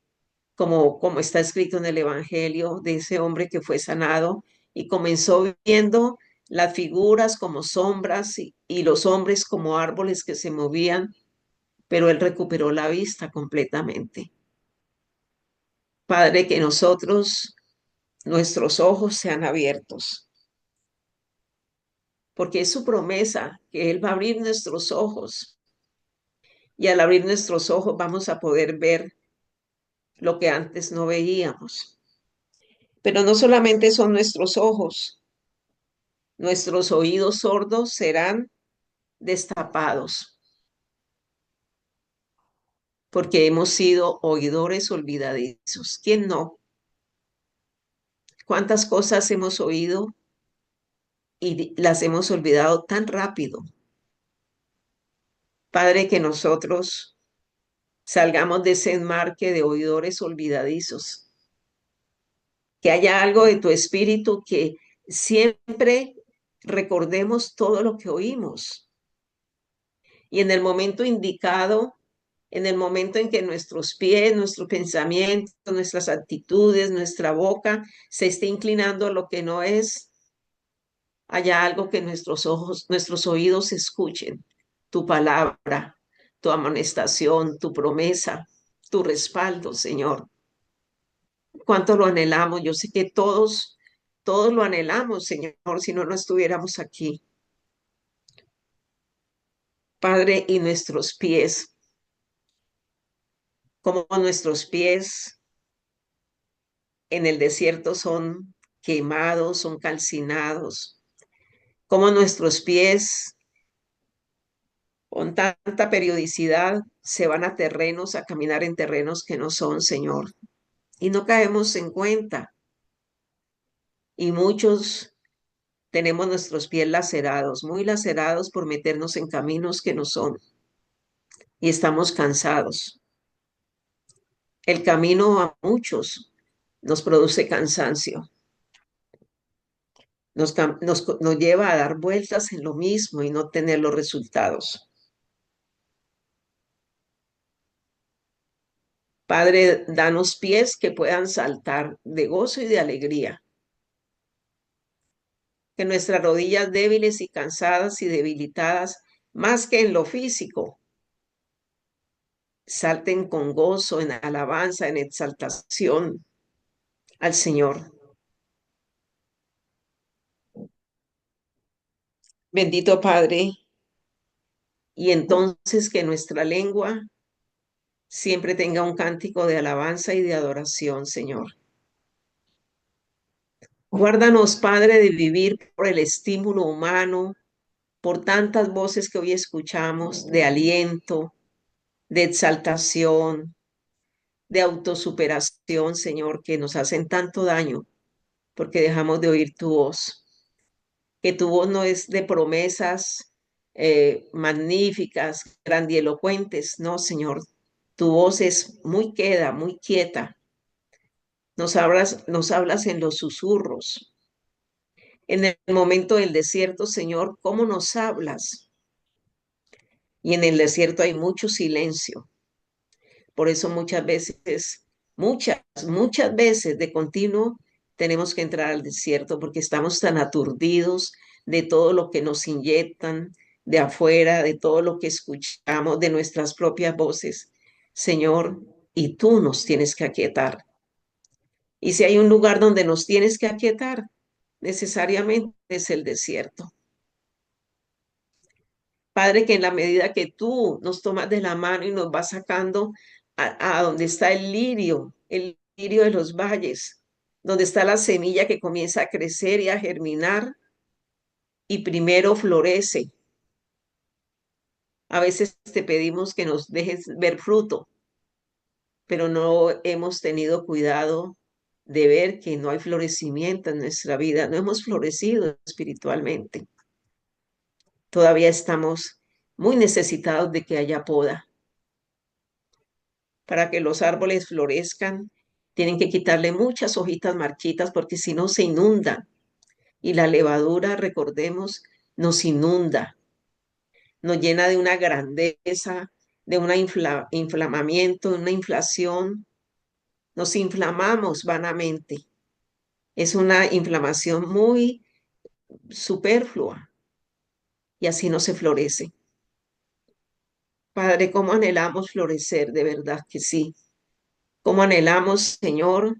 C: como está escrito en el Evangelio, de ese hombre que fue sanado y comenzó viendo las figuras como sombras y los hombres como árboles que se movían, pero él recuperó la vista completamente. Padre, que nosotros, nuestros ojos sean abiertos, porque es su promesa que Él va a abrir nuestros ojos y al abrir nuestros ojos vamos a poder ver lo que antes no veíamos. Pero no solamente son nuestros ojos, nuestros oídos sordos serán destapados, porque hemos sido oidores olvidadizos. ¿Quién no? ¿Cuántas cosas hemos oído y las hemos olvidado tan rápido? Padre, que nosotros salgamos de ese enmarque de oidores olvidadizos, que haya algo de tu espíritu que siempre recordemos todo lo que oímos y en el momento indicado, en el momento en que nuestros pies, nuestros pensamientos, nuestras actitudes, nuestra boca se esté inclinando a lo que no es, haya algo que nuestros ojos, nuestros oídos escuchen, tu palabra, tu amonestación, tu promesa, tu respaldo, Señor. Cuánto lo anhelamos. Yo sé que todos lo anhelamos, Señor, si no, no estuviéramos aquí. Padre, y nuestros pies, como nuestros pies en el desierto son quemados, son calcinados, como nuestros pies con tanta periodicidad se van a terrenos, a caminar en terrenos que no son, Señor, y no caemos en cuenta. Y muchos tenemos nuestros pies lacerados, muy lacerados por meternos en caminos que no son. Y estamos cansados. El camino a muchos nos produce cansancio, nos lleva a dar vueltas en lo mismo y no tener los resultados. Padre, danos pies que puedan saltar de gozo y de alegría, que nuestras rodillas débiles y cansadas y debilitadas, más que en lo físico, salten con gozo, en alabanza, en exaltación al Señor. Bendito Padre, y entonces que nuestra lengua siempre tenga un cántico de alabanza y de adoración, Señor. Guárdanos, Padre, de vivir por el estímulo humano, por tantas voces que hoy escuchamos de aliento, de exaltación, de autosuperación, Señor, que nos hacen tanto daño porque dejamos de oír tu voz. Que tu voz no es de promesas magníficas, grandielocuentes, no, Señor. Tu voz es muy queda, muy quieta. Nos hablas en los susurros. En el momento del desierto, Señor, ¿cómo nos hablas? Y en el desierto hay mucho silencio. Por eso muchas veces de continuo tenemos que entrar al desierto porque estamos tan aturdidos de todo lo que nos inyectan de afuera, de todo lo que escuchamos, de nuestras propias voces. Señor, y tú nos tienes que aquietar. Y si hay un lugar donde nos tienes que aquietar, necesariamente es el desierto. Padre, que en la medida que tú nos tomas de la mano y nos vas sacando a donde está el lirio de los valles, donde está la semilla que comienza a crecer y a germinar y primero florece. A veces te pedimos que nos dejes ver fruto, pero no hemos tenido cuidado de ver que no hay florecimiento en nuestra vida, no hemos florecido espiritualmente. Todavía estamos muy necesitados de que haya poda. Para que los árboles florezcan, tienen que quitarle muchas hojitas marchitas porque si no se inundan. Y la levadura, recordemos, nos inunda, nos llena de una grandeza, de un inflamamiento, de una inflación. Nos inflamamos vanamente. Es una inflamación muy superflua y así no se florece. Padre, ¿cómo anhelamos florecer? De verdad que sí. ¿Cómo anhelamos, Señor,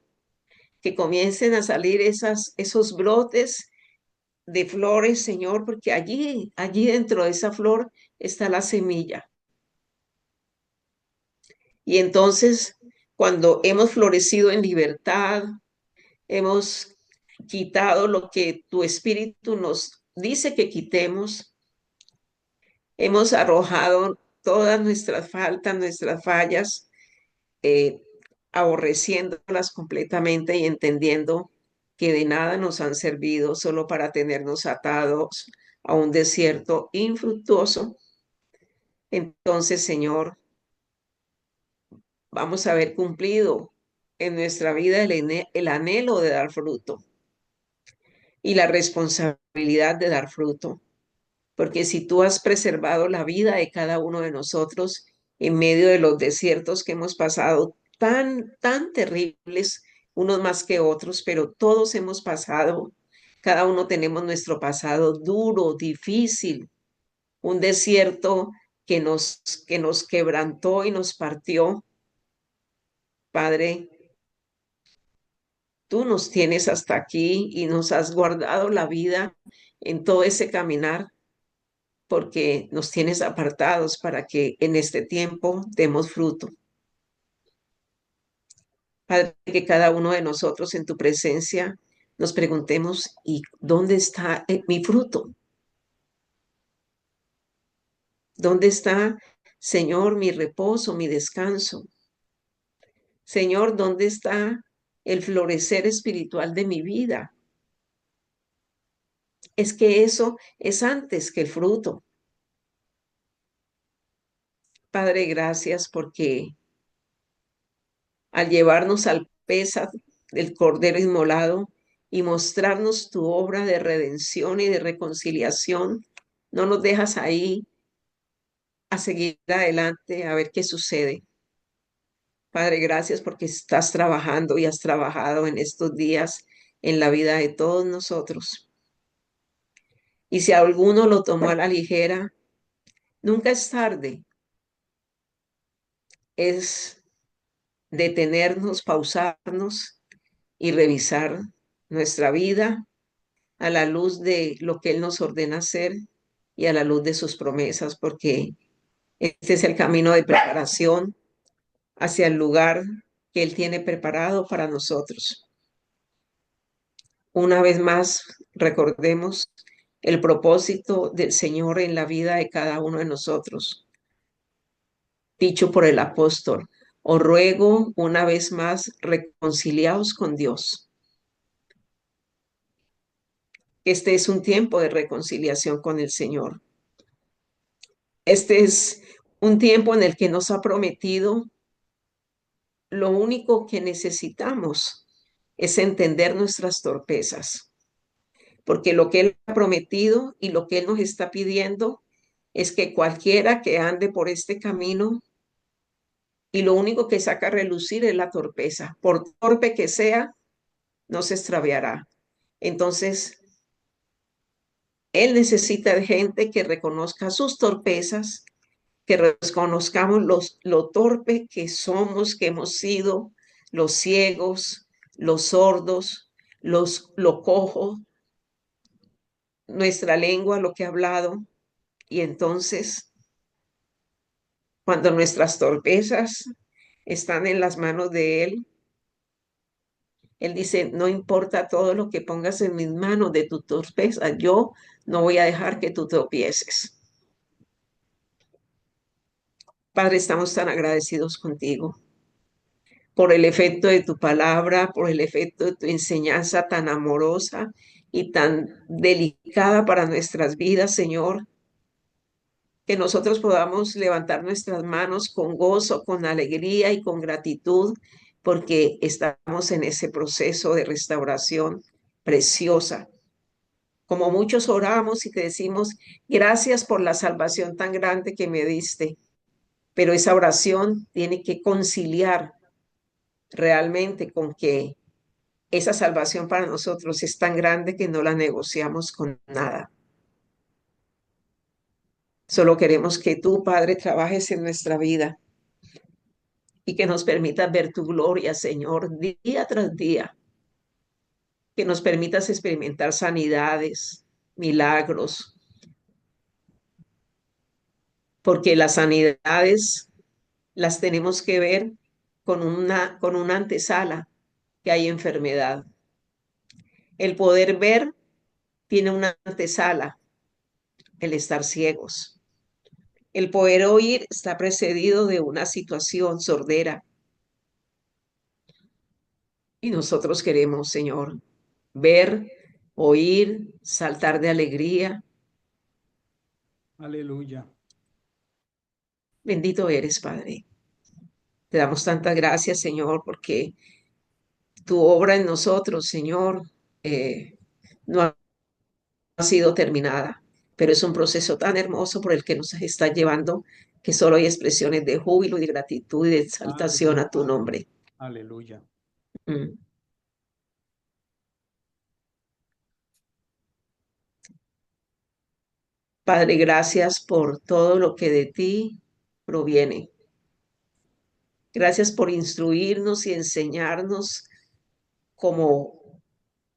C: que comiencen a salir esos brotes de flores, Señor? Porque allí dentro de esa flor está la semilla. Y entonces, cuando hemos florecido en libertad, hemos quitado lo que tu espíritu nos dice que quitemos, hemos arrojado todas nuestras faltas, nuestras fallas, eh, aborreciéndolas completamente y entendiendo que de nada nos han servido solo para tenernos atados a un desierto infructuoso. Entonces, Señor, vamos a haber cumplido en nuestra vida el anhelo de dar fruto y la responsabilidad de dar fruto. Porque si tú has preservado la vida de cada uno de nosotros en medio de los desiertos que hemos pasado, tan terribles, unos más que otros, pero todos hemos pasado, cada uno tenemos nuestro pasado duro, difícil, un desierto que nos quebrantó y nos partió. Padre, tú nos tienes hasta aquí y nos has guardado la vida en todo ese caminar porque nos tienes apartados para que en este tiempo demos fruto. Padre, que cada uno de nosotros en tu presencia nos preguntemos, ¿y dónde está mi fruto? ¿Dónde está, Señor, mi reposo, mi descanso? Señor, ¿dónde está el florecer espiritual de mi vida? Es que eso es antes que el fruto. Padre, gracias porque al llevarnos al pesa del Cordero inmolado y mostrarnos tu obra de redención y de reconciliación, no nos dejas ahí a seguir adelante a ver qué sucede. Padre, gracias porque estás trabajando y has trabajado en estos días en la vida de todos nosotros. Y si alguno lo tomó a la ligera, nunca es tarde. Es detenernos, pausarnos y revisar nuestra vida a la luz de lo que Él nos ordena hacer y a la luz de sus promesas, porque este es el camino de preparación hacia el lugar que Él tiene preparado para nosotros. Una vez más, recordemos el propósito del Señor en la vida de cada uno de nosotros, dicho por el apóstol. Os ruego una vez más, reconciliaos con Dios. Este es un tiempo de reconciliación con el Señor. Este es un tiempo en el que nos ha prometido lo único que necesitamos es entender nuestras torpezas, porque lo que Él ha prometido y lo que Él nos está pidiendo es que cualquiera que ande por este camino y lo único que saca a relucir es la torpeza, por torpe que sea, no se extraviará. Entonces, Él necesita de gente que reconozca sus torpezas, que reconozcamos lo torpe que somos, que hemos sido, los ciegos, los sordos, lo cojo, nuestra lengua, lo que ha hablado. Y entonces, cuando nuestras torpezas están en las manos de Él, Él dice, no importa todo lo que pongas en mis manos de tu torpeza, yo no voy a dejar que tú tropieces. Padre, estamos tan agradecidos contigo por el efecto de tu palabra, por el efecto de tu enseñanza tan amorosa y tan delicada para nuestras vidas, Señor. Que nosotros podamos levantar nuestras manos con gozo, con alegría y con gratitud, porque estamos en ese proceso de restauración preciosa como muchos oramos y te decimos, gracias por la salvación tan grande que me diste, pero esa oración tiene que conciliar realmente con que esa salvación para nosotros es tan grande que no la negociamos con nada. Solo queremos que tú, Padre, trabajes en nuestra vida y que nos permitas ver tu gloria, Señor, día tras día, que nos permitas experimentar sanidades, milagros, porque las sanidades las tenemos que ver con una antesala que hay enfermedad. El poder ver tiene una antesala, el estar ciegos. El poder oír está precedido de una situación sordera. Y nosotros queremos, Señor, ver, oír, saltar de alegría.
A: Aleluya.
C: Bendito eres, Padre. Te damos tantas gracias, Señor, porque tu obra en nosotros, Señor, no ha sido terminada, pero es un proceso tan hermoso por el que nos está llevando que solo hay expresiones de júbilo y de gratitud y de exaltación a tu
A: Aleluya.
C: nombre.
A: Aleluya.
C: Mm. Padre, gracias por todo lo que de ti proviene. Gracias por instruirnos y enseñarnos como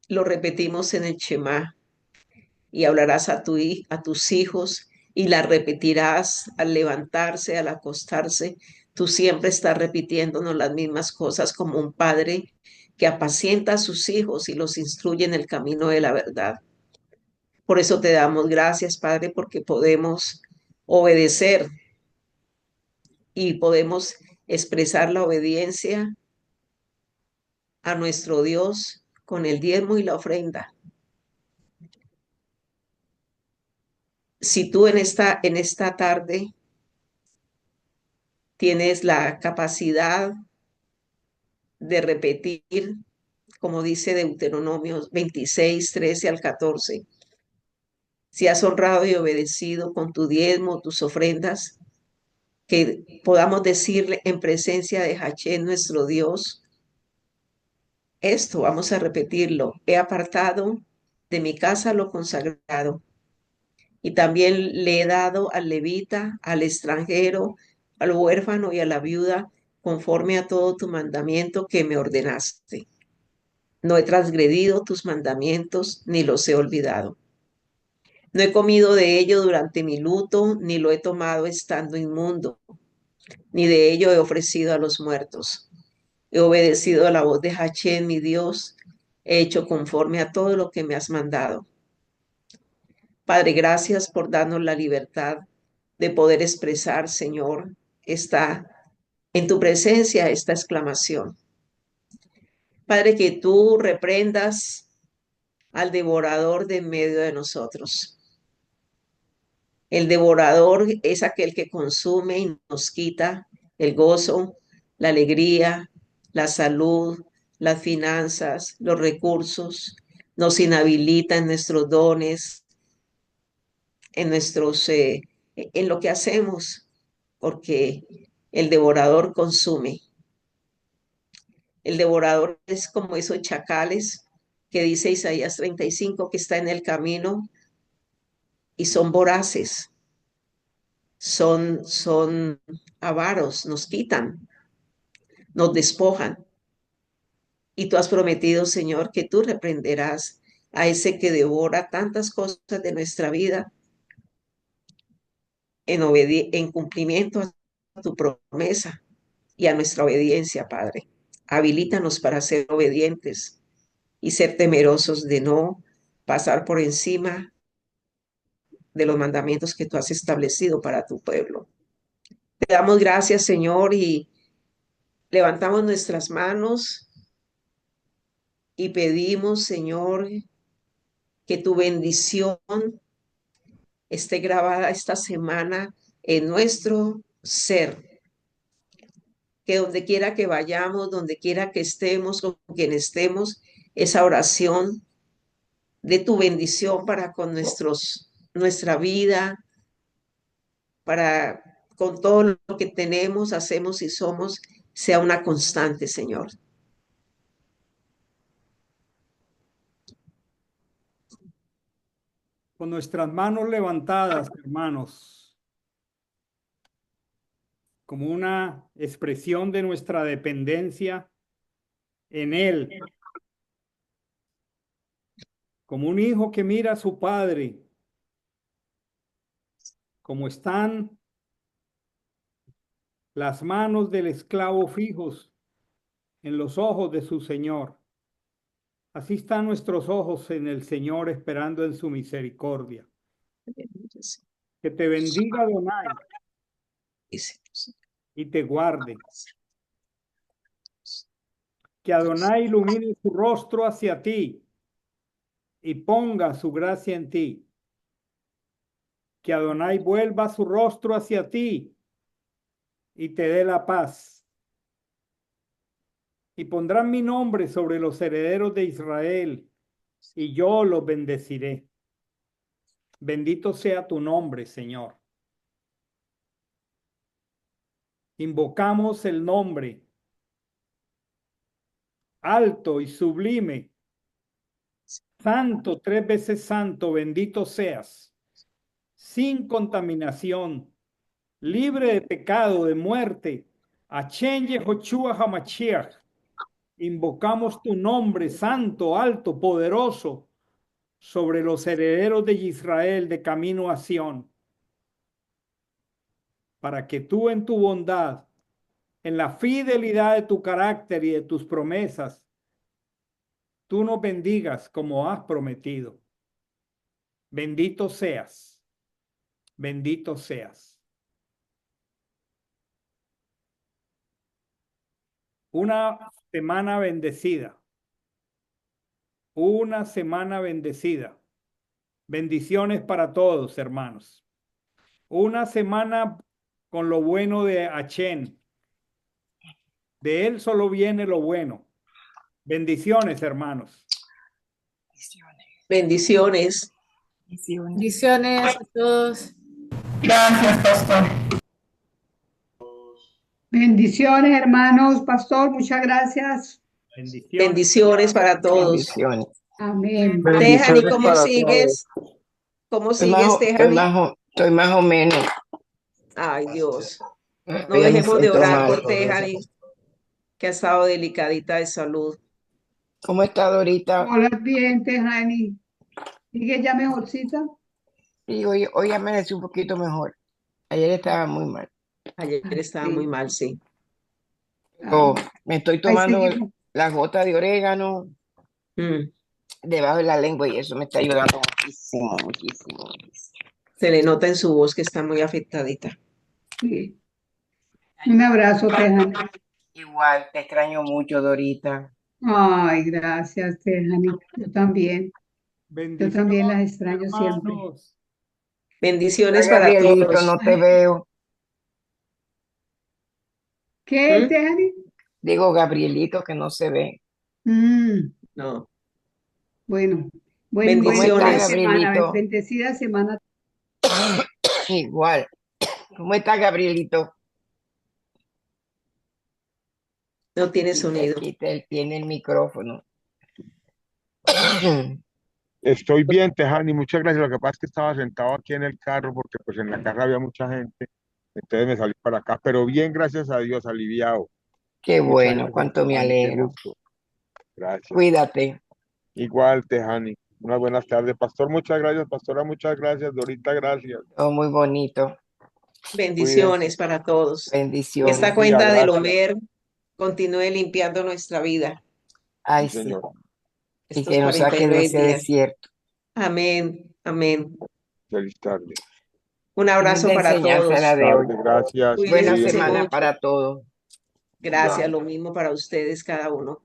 C: lo repetimos en el Shema y hablarás a tus hijos y la repetirás al levantarse, al acostarse. Tú siempre estás repitiéndonos las mismas cosas como un padre que apacienta a sus hijos y los instruye en el camino de la verdad. Por eso te damos gracias, Padre, porque podemos obedecer y podemos expresar la obediencia a nuestro Dios con el diezmo y la ofrenda. Si tú en esta tarde tienes la capacidad de repetir, como dice Deuteronomio 26, 13 al 14, si has honrado y obedecido con tu diezmo, tus ofrendas, que podamos decirle en presencia de Hachén, nuestro Dios, esto vamos a repetirlo, he apartado de mi casa lo consagrado y también le he dado al levita, al extranjero, al huérfano y a la viuda, conforme a todo tu mandamiento que me ordenaste. No he transgredido tus mandamientos, ni los he olvidado. No he comido de ello durante mi luto, ni lo he tomado estando inmundo, ni de ello he ofrecido a los muertos. He obedecido a la voz de Hachén, mi Dios, he hecho conforme a todo lo que me has mandado. Padre, gracias por darnos la libertad de poder expresar, Señor, en tu presencia esta exclamación. Padre, que tú reprendas al devorador de en medio de nosotros. El devorador es aquel que consume y nos quita el gozo, la alegría, la salud, las finanzas, los recursos, nos inhabilita en nuestros dones, en lo que hacemos, porque el devorador consume. El devorador es como esos chacales que dice Isaías 35 que está en el camino y son voraces, son avaros, nos quitan, nos despojan. Y tú has prometido, Señor, que tú reprenderás a ese que devora tantas cosas de nuestra vida en cumplimiento a tu promesa y a nuestra obediencia, Padre. Habilítanos para ser obedientes y ser temerosos de no pasar por encima de los mandamientos que tú has establecido para tu pueblo. Te damos gracias, Señor, y levantamos nuestras manos y pedimos, Señor, que tu bendición esté grabada esta semana en nuestro ser, que donde quiera que vayamos, donde quiera que estemos, con quien estemos, esa oración de tu bendición para con nuestra vida, para con todo lo que tenemos, hacemos y somos, sea una constante, Señor.
A: Con nuestras manos levantadas, hermanos, como una expresión de nuestra dependencia en Él, como un hijo que mira a su padre, como están las manos del esclavo fijos en los ojos de su Señor. Así están nuestros ojos en el Señor esperando en su misericordia. Que te bendiga Adonai y te guarde. Que Adonai ilumine su rostro hacia ti y ponga su gracia en ti. Que Adonai vuelva su rostro hacia ti y te dé la paz. Y pondrán mi nombre sobre los herederos de Israel, y yo los bendeciré. Bendito sea tu nombre, Señor. Invocamos el nombre alto y sublime, santo, 3 veces santo, bendito seas, sin contaminación, libre de pecado, de muerte. Hashem Yehoshua HaMashiach. Invocamos tu nombre santo, alto, poderoso, sobre los herederos de Israel de camino a Sión, para que tú en tu bondad, en la fidelidad de tu carácter y de tus promesas, tú nos bendigas como has prometido. Bendito seas, bendito seas. Una semana bendecida, una semana bendecida. Bendiciones para todos, hermanos. Una semana con lo bueno de Hashem. De él solo viene lo bueno. Bendiciones, hermanos.
C: Bendiciones.
D: Bendiciones a todos.
B: Gracias, pastor. Bendiciones, hermanos. Pastor, muchas gracias.
A: Bendiciones.
C: Bendiciones para todos.
E: Bendiciones.
B: Amén.
C: Tejani, ¿cómo
E: para
C: sigues? ¿Cómo
E: Estoy
C: sigues, Tejani?
E: estoy más o menos.
C: Ay, Dios. No
E: Hoy me
C: dejemos de
E: siento
C: orar
E: mal.
C: por Tejani, que ha estado delicadita de salud.
E: ¿Cómo está Dorita?
B: Hola, bien, Tejani. ¿Sigue ya mejorcita?
E: Sí, hoy amanecí un poquito mejor. Ayer estaba muy mal.
C: Ayer estaba
B: Sí.
C: muy mal, sí.
E: Pero me estoy
B: Ahí
E: tomando
B: seguimos.
E: la gota de orégano
C: Mm.
E: debajo de la lengua y eso me está ayudando muchísimo, muchísimo, muchísimo.
C: Se le nota en su voz que está muy afectadita.
B: Sí. Un abrazo, Tejani.
E: Igual, te extraño mucho, Dorita.
B: Ay, gracias, Tejani. Yo también. Yo también las extraño siempre.
A: Hermanos.
C: Bendiciones
E: Hola,
C: para
E: Gabrielito,
C: todos.
E: no te veo.
B: ¿Qué,
C: ¿Mm?
B: Tejani?
E: Digo, Gabrielito, que no se ve.
C: No.
B: Bueno,
E: ¿Cómo estás,
C: Bendiciones.
E: Gabrielito?
B: bendecida semana.
E: Igual. ¿Cómo estás, Gabrielito?
C: No tiene sonido.
E: Él tiene el micrófono.
F: Estoy bien, Tejani, muchas gracias. Lo que pasa es que estaba sentado aquí en el carro porque pues en la casa había mucha gente, entonces me salí para acá, pero bien, gracias a Dios, aliviado.
E: Qué
F: Muchas
E: bueno,
F: gracias,
E: cuánto me
F: Tejani, qué
E: alegro.
F: gusto. Gracias.
E: Cuídate.
F: Igual, Tejani. Unas buenas tardes. Pastor, muchas gracias. Pastora, muchas gracias. Dorita, gracias.
E: Todo muy bonito.
C: Bendiciones para todos. Que
E: Bendiciones.
C: esta
F: Buen día,
C: cuenta del
F: gracias.
C: Homer continúe limpiando nuestra vida.
E: Ay,
F: Sí,
E: sí.
F: señor.
E: Y
C: Estos
E: que nos saque de
C: 49
E: ese
C: días.
E: desierto.
C: Amén. Amén.
F: Feliz tarde.
C: Un abrazo
E: Linda
C: para
E: enseñanza
C: todos.
E: la de hoy.
F: Tarde, gracias.
C: Cuídense
E: Buena
F: Cuídense.
E: semana
C: mucho.
E: para todos.
C: Gracias, lo mismo para ustedes cada uno.